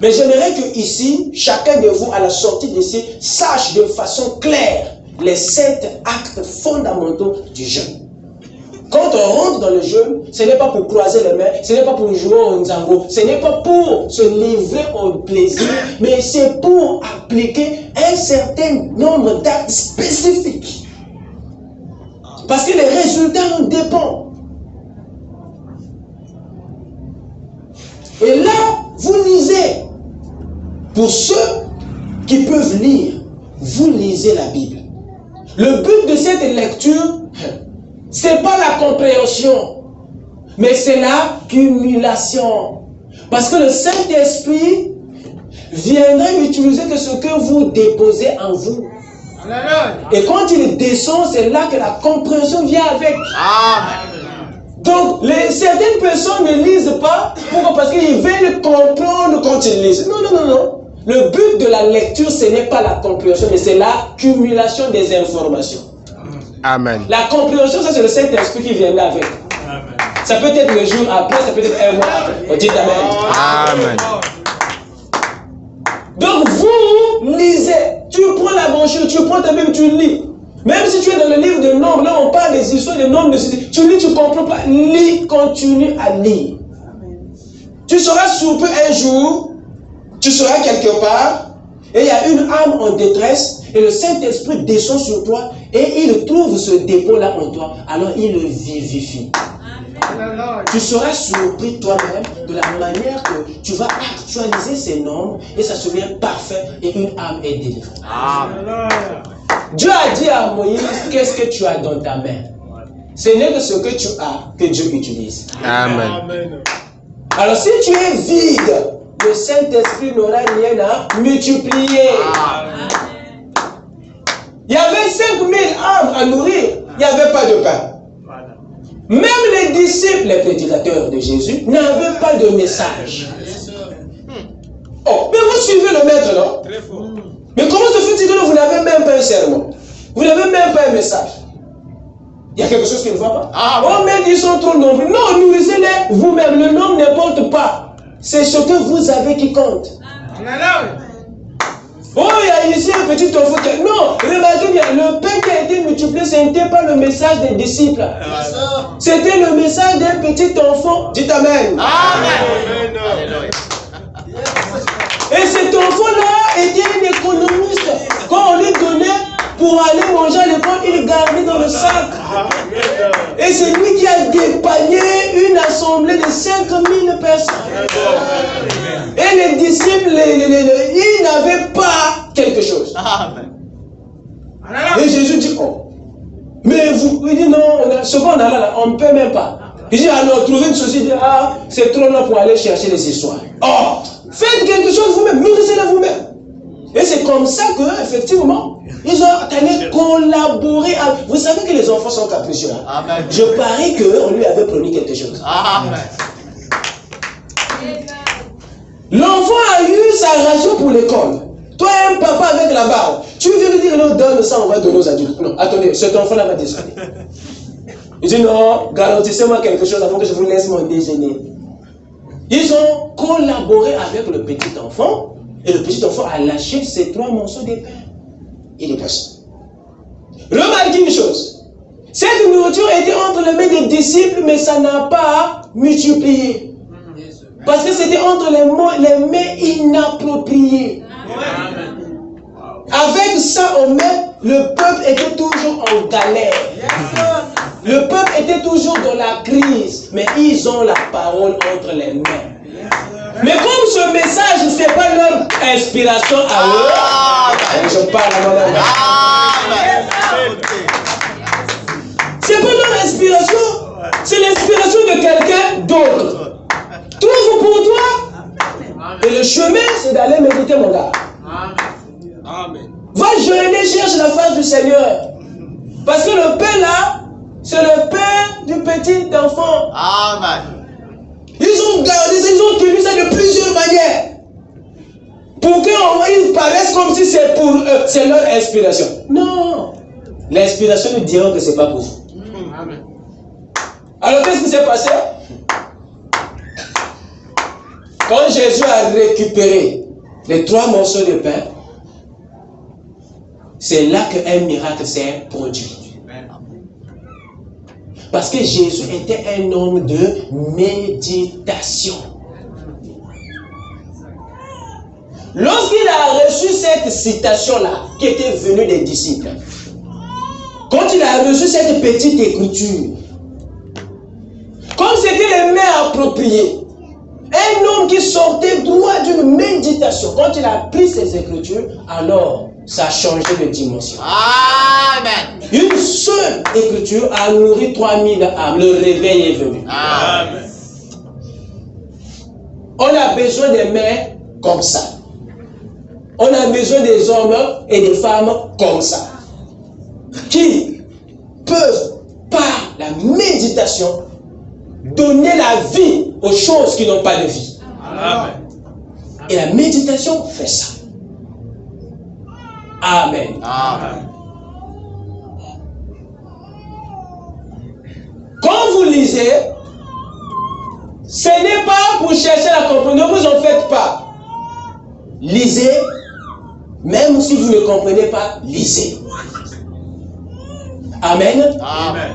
Mais j'aimerais que ici, chacun de vous à la sortie d'ici sache de façon claire les 7 actes fondamentaux du jeûne. Quand on rentre dans le jeûne, ce n'est pas pour croiser les mains, ce n'est pas pour jouer au nzango, ce n'est pas pour se livrer au plaisir, mais c'est pour appliquer un certain nombre d'actes spécifiques. Parce que les résultats en dépendent. Et là, vous lisez. Pour ceux qui peuvent lire, vous lisez la Bible. Le but de cette lecture, ce n'est pas la compréhension, mais c'est l'accumulation. Parce que le Saint-Esprit viendra utiliser que ce que vous déposez en vous. Et quand il descend, c'est là que la compréhension vient avec. Amen. Donc, certaines personnes ne lisent pas. Pourquoi? Parce qu'ils veulent comprendre quand ils lisent. Non, non, non, non. Le but de la lecture, ce n'est pas la compréhension, mais c'est l'accumulation des informations. Amen. La compréhension, ça c'est le Saint-Esprit qui vient là avec. Amen. Ça peut être le jour après, ça peut être un mois après. On dit Amen. Amen. Donc vous lisez. Tu prends la brochure, tu prends ta Bible, tu lis. Même si tu es dans le livre de Nombres, là on parle des histoires de Nombres, tu lis, tu ne comprends pas. Lis, continue à lire. Tu seras surpris un jour, tu seras quelque part, et il y a une âme en détresse, et le Saint-Esprit descend sur toi et il trouve ce dépôt-là en toi, alors il le vivifie. Tu seras surpris toi-même de la manière que tu vas actualiser ces normes et ça devient parfait et une âme est délivrée. Dieu a dit à Moïse, qu'est-ce que tu as dans ta main? Ce n'est que ce que tu as que Dieu utilise. Amen. Alors si tu es vide, le Saint-Esprit n'aura rien à multiplier. Il y avait 5000 âmes à nourrir, il n'y avait pas de pain. Même les disciples, les prédicateurs de Jésus, n'avaient pas de message. Oh, mais vous suivez le maître, non? Très fort. Mais comment se fait-il que vous n'avez même pas un sermon? Vous n'avez même pas un message? Il y a quelque chose qui ne va pas. Oh, mais ils sont trop nombreux. Non, nourrissez-les vous-même. Le nombre n'importe pas. C'est ce que vous avez qui compte. Oh, il y a ici un petit enfant. Non, remarquez bien, le pain qui a été multiplié, ce n'était pas le message des disciples. C'était le message d'un petit enfant. Dites Amen. Amen. Et cet enfant-là était un économiste. Quand on lui donnait pour aller manger à l'école, il gardait dans le sac. Et c'est lui qui a dépanné une assemblée de 5000 personnes. Et les disciples, ils n'avaient pas quelque chose. Et Jésus dit, oh, mais vous, il dit non, ce qu'on a là, on ne peut même pas. Il dit, alors trouvez une société, ah, c'est trop long pour aller chercher les histoires. Oh, faites quelque chose vous-même, nourrissez-le vous-même. Et c'est comme ça que, effectivement, ils ont allé collaborer. Vous savez que les enfants sont capricieux. Hein? Je parie qu'on lui avait promis quelque chose. L'enfant a eu sa ration pour l'école. Toi, un papa avec la barbe, tu viens lui dire, non, donne ça, on va donner aux adultes. Non, attendez, cet enfant-là va décider. Il dit, non, garantissez-moi quelque chose avant que je vous laisse mon déjeuner. Ils ont collaboré avec le petit enfant, et le petit enfant a lâché ses 3 morceaux de pain. Il est passé. Remarquez une chose. Cette nourriture était entre les mains des disciples, mais ça n'a pas multiplié. Parce que c'était entre les mains inappropriées. Avec ça en main, le peuple était toujours en galère. Le peuple était toujours dans la crise. Mais ils ont la parole entre les mains. Mais comme ce message, ce n'est pas leur inspiration à eux, je parle à madame. C'est pas leur inspiration, c'est l'inspiration de quelqu'un d'autre. Trouve pour toi. Et le chemin, c'est d'aller méditer, mon gars. Amen. Va jeûner, cherche la face du Seigneur. Parce que le pain là, c'est le pain du petit enfant. Amen. Ils ont gardé ça, ils ont tenu ça de plusieurs manières. Pour qu'ils paraissent comme si c'est pour eux, c'est leur inspiration. Non. L'inspiration nous dira que ce n'est pas pour vous. Amen. Alors qu'est-ce qui s'est passé? Quand Jésus a récupéré les 3 morceaux de pain, c'est là qu'un miracle s'est produit. Parce que Jésus était un homme de méditation. Lorsqu'il a reçu cette citation-là, qui était venue des disciples, quand il a reçu cette petite écriture, comme c'était les mains appropriées, un homme qui sortait droit d'une méditation, quand il a pris ces écritures, alors ça a changé de dimension. Amen. Une seule écriture a nourri 3000 âmes. Le réveil est venu. Amen. On a besoin des mains comme ça. On a besoin des hommes et des femmes comme ça. Qui peuvent, par la méditation, donner la vie aux choses qui n'ont pas de vie. Amen. Et la méditation fait ça. Amen. Amen. Quand vous lisez, ce n'est pas pour chercher la comprendre, ne vous en faites pas. Lisez, même si vous ne comprenez pas, lisez. Amen. Amen.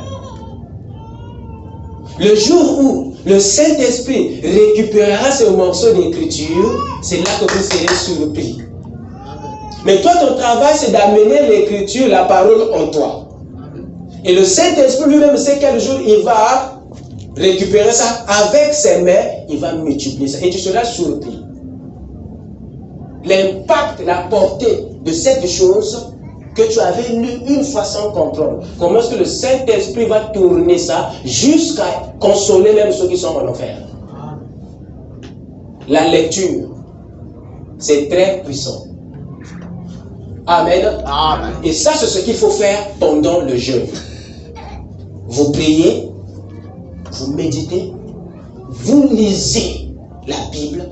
Le jour où le Saint-Esprit récupérera ce morceau d'écriture, c'est là que vous serez surpris. Mais toi, ton travail, c'est d'amener l'écriture, la parole en toi. Et le Saint-Esprit lui-même sait quel jour il va récupérer ça avec ses mains, il va multiplier ça. Et tu seras surpris. L'impact, la portée de cette chose que tu avais lu une fois sans comprendre. Comment est-ce que le Saint-Esprit va tourner ça jusqu'à consoler même ceux qui sont en enfer. La lecture, c'est très puissant. Amen. Amen. Et ça, c'est ce qu'il faut faire pendant le jeûne. Vous priez, vous méditez, vous lisez la Bible,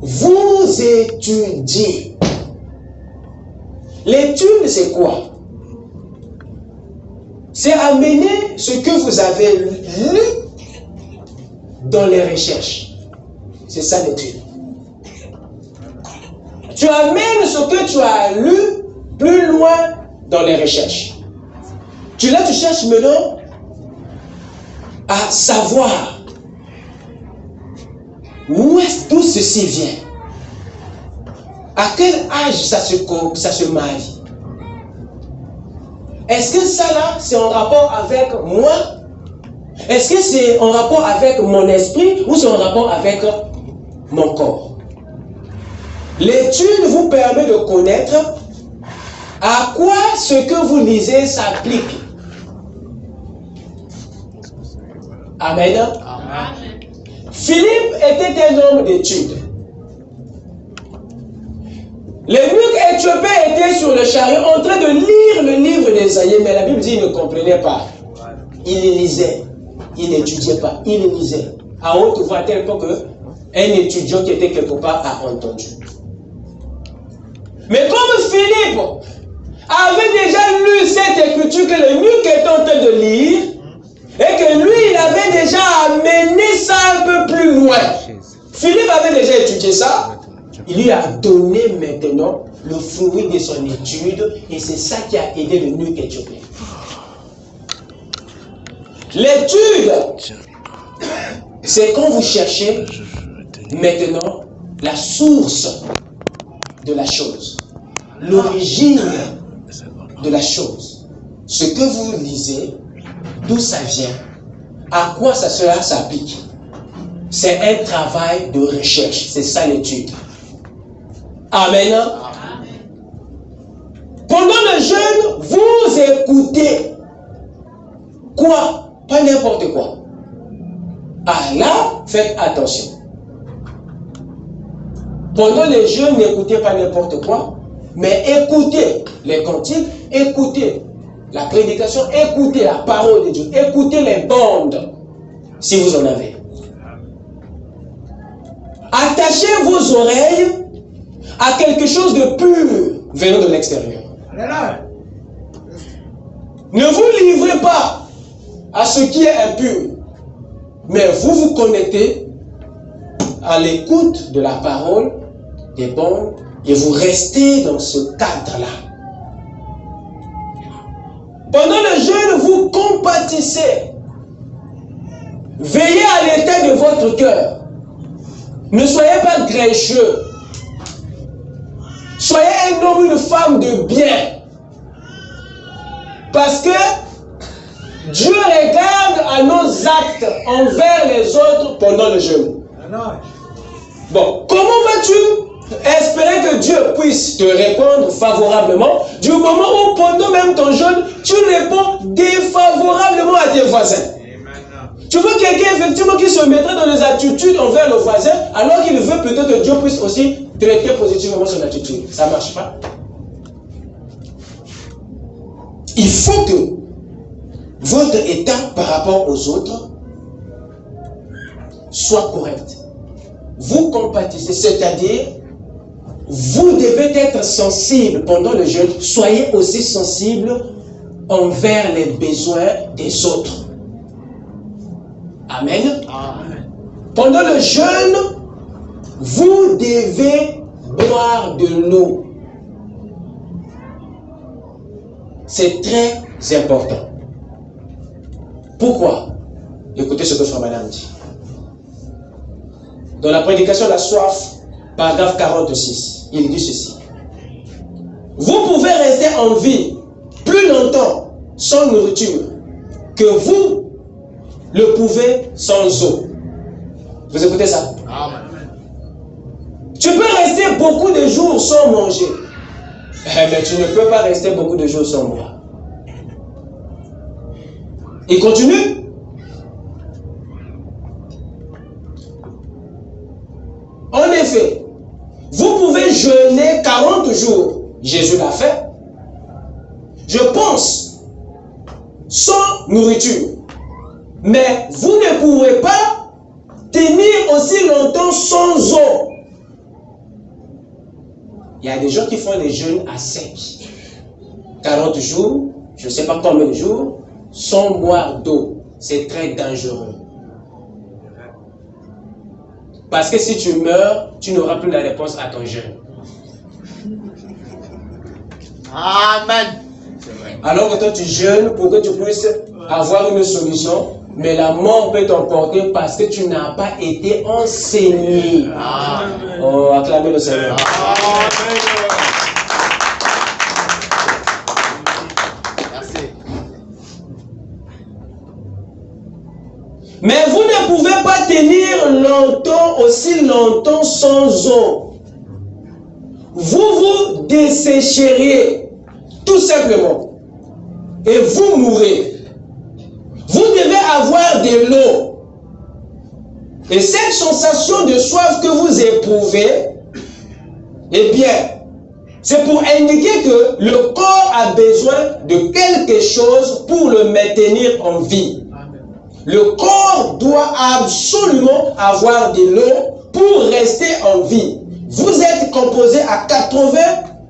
vous étudiez. L'étude, c'est quoi? C'est amener ce que vous avez lu dans les recherches. C'est ça l'étude. Tu amènes ce que tu as lu plus loin dans les recherches. Tu cherches maintenant à savoir d'où ceci vient. À quel âge ça se marie? Est-ce que ça là, c'est en rapport avec moi? Est-ce que c'est en rapport avec mon esprit ou c'est en rapport avec mon corps? L'étude vous permet de connaître à quoi ce que vous lisez s'applique. Amen. Amen. Philippe était un homme d'étude. L'eunuque éthiopien était sur le chariot en train de lire le livre d'Ésaïe, mais la Bible dit qu'il ne comprenait pas. Il lisait, il n'étudiait pas, il lisait. À haute voix, à tel point qu'un étudiant qui était quelque part a entendu. Mais comme Philippe avait déjà lu cette écriture que l'eunuque était en train de lire, et que lui, il avait déjà amené ça un peu plus loin. Philippe avait déjà étudié ça. Il lui a donné maintenant le fruit de son étude et c'est ça qui a aidé l'eunuque éthiopien. L'étude, c'est quand vous cherchez maintenant la source de la chose, l'origine de la chose. Ce que vous lisez, d'où ça vient, à quoi ça s'applique. C'est un travail de recherche, c'est ça l'étude. Amen. Pendant le jeûne, vous écoutez. Quoi? Pas n'importe quoi. Ah là, faites attention. Pendant le jeûne, n'écoutez pas n'importe quoi, mais écoutez les cantiques, écoutez la prédication, écoutez la parole de Dieu, écoutez les bandes, si vous en avez. Attachez vos oreilles à quelque chose de pur venant de l'extérieur. Ne vous livrez pas à ce qui est impur, mais vous vous connectez à l'écoute de la parole, des bandes, et vous restez dans ce cadre-là. Pendant le jeûne, vous compatissez. Veillez à l'état de votre cœur. Ne soyez pas grincheux. Soyez un homme ou une femme de bien. Parce que Dieu regarde à nos actes envers les autres pendant le jeûne. Bon, comment vas-tu espérer que Dieu puisse te répondre favorablement du moment où pendant même ton jeûne, tu réponds défavorablement à tes voisins? Tu veux quelqu'un effectivement qui se mettrait dans les attitudes envers le voisin alors qu'il veut peut-être que Dieu puisse aussi traiter positivement son attitude. Ça ne marche pas. Il faut que votre état par rapport aux autres soit correct. Vous compatissez, c'est-à-dire vous devez être sensible pendant le jeûne. Soyez aussi sensible envers les besoins des autres. Amen. Amen. Pendant le jeûne, vous devez boire de l'eau. C'est très important. Pourquoi? Écoutez ce que Frère Madame dit. Dans la prédication de la soif, paragraphe 46, il dit ceci. vous pouvez rester en vie plus longtemps sans nourriture que vous le pouvez sans eau. Vous écoutez ça? Amen. Tu peux rester beaucoup de jours sans manger, mais tu ne peux pas rester beaucoup de jours sans boire. Il continue. En effet, vous pouvez jeûner 40 jours. Jésus l'a fait. Je pense, sans nourriture. Mais vous ne pourrez pas tenir aussi longtemps sans eau. Il y a des gens qui font les jeûnes à sec. 40 jours, je ne sais pas combien de jours, sans boire d'eau. C'est très dangereux. Parce que si tu meurs, tu n'auras plus la réponse à ton jeûne. Amen. Alors que toi tu jeûnes pour que tu puisses avoir une solution, mais la mort peut t'emporter parce que tu n'as pas été enseigné. Amen. Oh, acclamez le Seigneur. Amen. Merci. Mais vous ne pouvez pas tenir longtemps, aussi longtemps sans eau. Vous vous dessécheriez, tout simplement, et vous mourrez. Vous devez avoir de l'eau. Et cette sensation de soif que vous éprouvez, eh bien, c'est pour indiquer que le corps a besoin de quelque chose pour le maintenir en vie. Le corps doit absolument avoir de l'eau pour rester en vie. Vous êtes composé à 80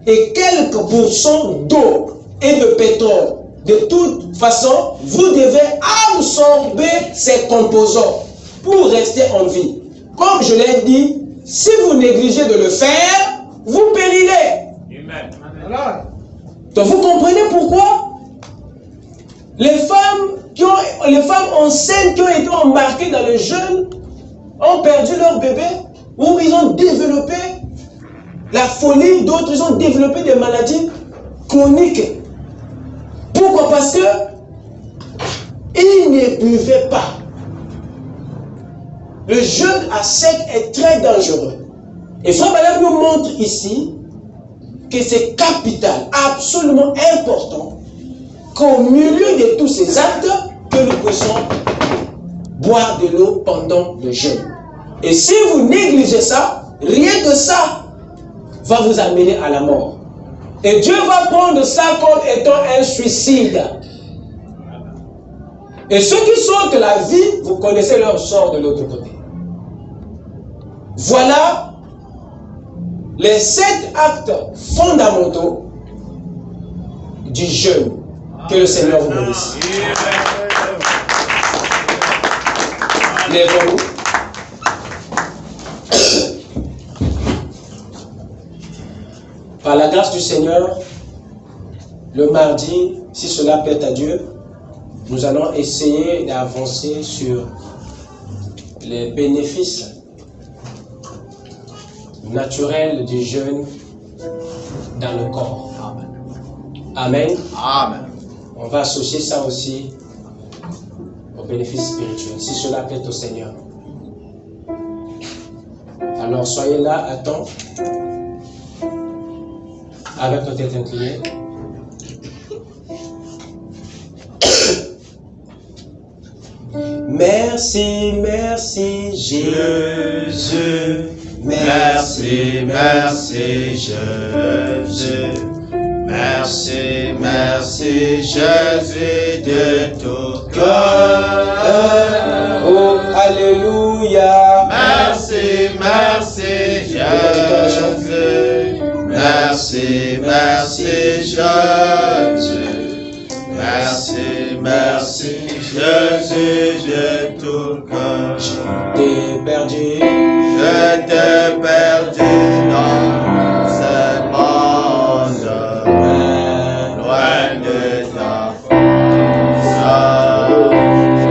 et quelques % d'eau et de pétrole. De toute façon, vous devez absorber ces composants pour rester en vie. Comme je l'ai dit, si vous négligez de le faire, vous périrez. Amen. Donc vous comprenez pourquoi les femmes enceintes qui ont été embarquées dans le jeûne ont perdu leur bébé, ou ils ont développé la folie, d'autres ils ont développé des maladies chroniques. Pourquoi? Parce que ils ne buvaient pas. Le jeûne à sec est très dangereux. Et Frère Branham nous montre ici que c'est capital, absolument important, qu'au milieu de tous ces actes, que nous puissions boire de l'eau pendant le jeûne. Et si vous négligez ça, rien que ça va vous amener à la mort. Et Dieu va prendre ça comme étant un suicide. Et ceux qui sortent la vie, vous connaissez leur sort de l'autre côté. Voilà les 7 actes fondamentaux du jeûne. Que le Seigneur vous bénisse. Lèvons-nous. Par la grâce du Seigneur, le mardi, si cela plaît à Dieu, nous allons essayer d'avancer sur les bénéfices naturels du jeûne dans le corps. Amen. Amen. On va associer ça aussi aux bénéfices spirituels, si cela plaît au Seigneur. Alors soyez là, à temps, avec notre tête inclinée. Merci, merci Jésus. Merci, merci Jésus. Merci, merci Jésus de tout cœur. Oh, alléluia. Merci, merci Jésus. Merci, merci Jésus. Merci, merci Jésus de tout cœur. T'es perdu. Je t'ai perdu dans ce monde, loin de ta force.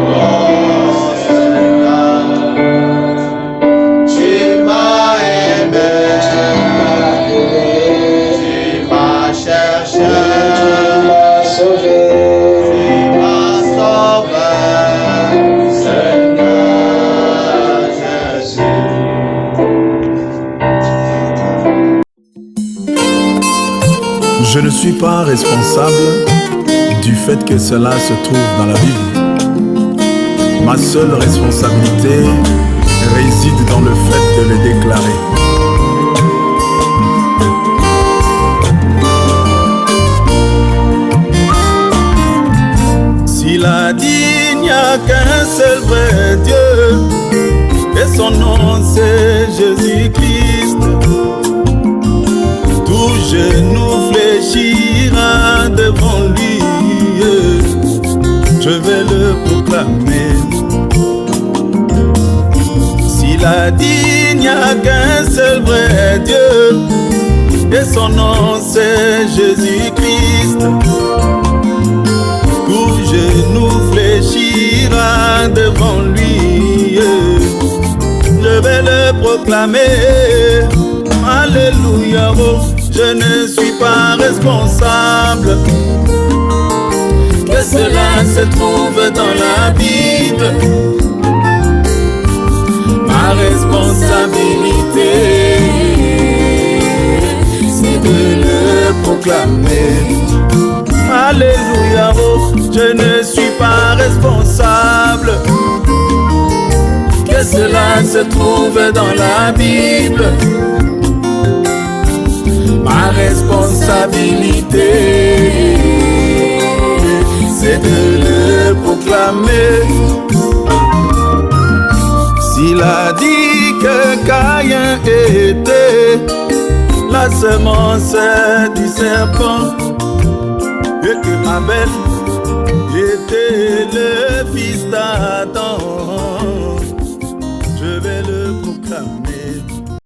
Oh Seigneur, tu m'as aimé, tu m'as cherché. Je ne suis pas responsable du fait que cela se trouve dans la Bible. Ma seule responsabilité réside dans le fait de le déclarer. S'il a dit il n'y a qu'un seul vrai Dieu, et son nom c'est Jésus-Christ, tout genou fléchira devant lui, je vais le proclamer. S'il a dit il n'y a qu'un seul vrai Dieu, et son nom c'est Jésus-Christ, tout genou fléchira devant lui, je vais le proclamer. Alléluia, oh, je ne suis pas responsable que cela se trouve dans la Bible. Ma responsabilité, c'est de le proclamer. Alléluia, oh, je ne suis pas responsable que cela se trouve dans la Bible. Ma responsabilité, c'est de le proclamer. S'il a dit que Caïn était la semence du serpent, et que Abel était le fils d'Adam,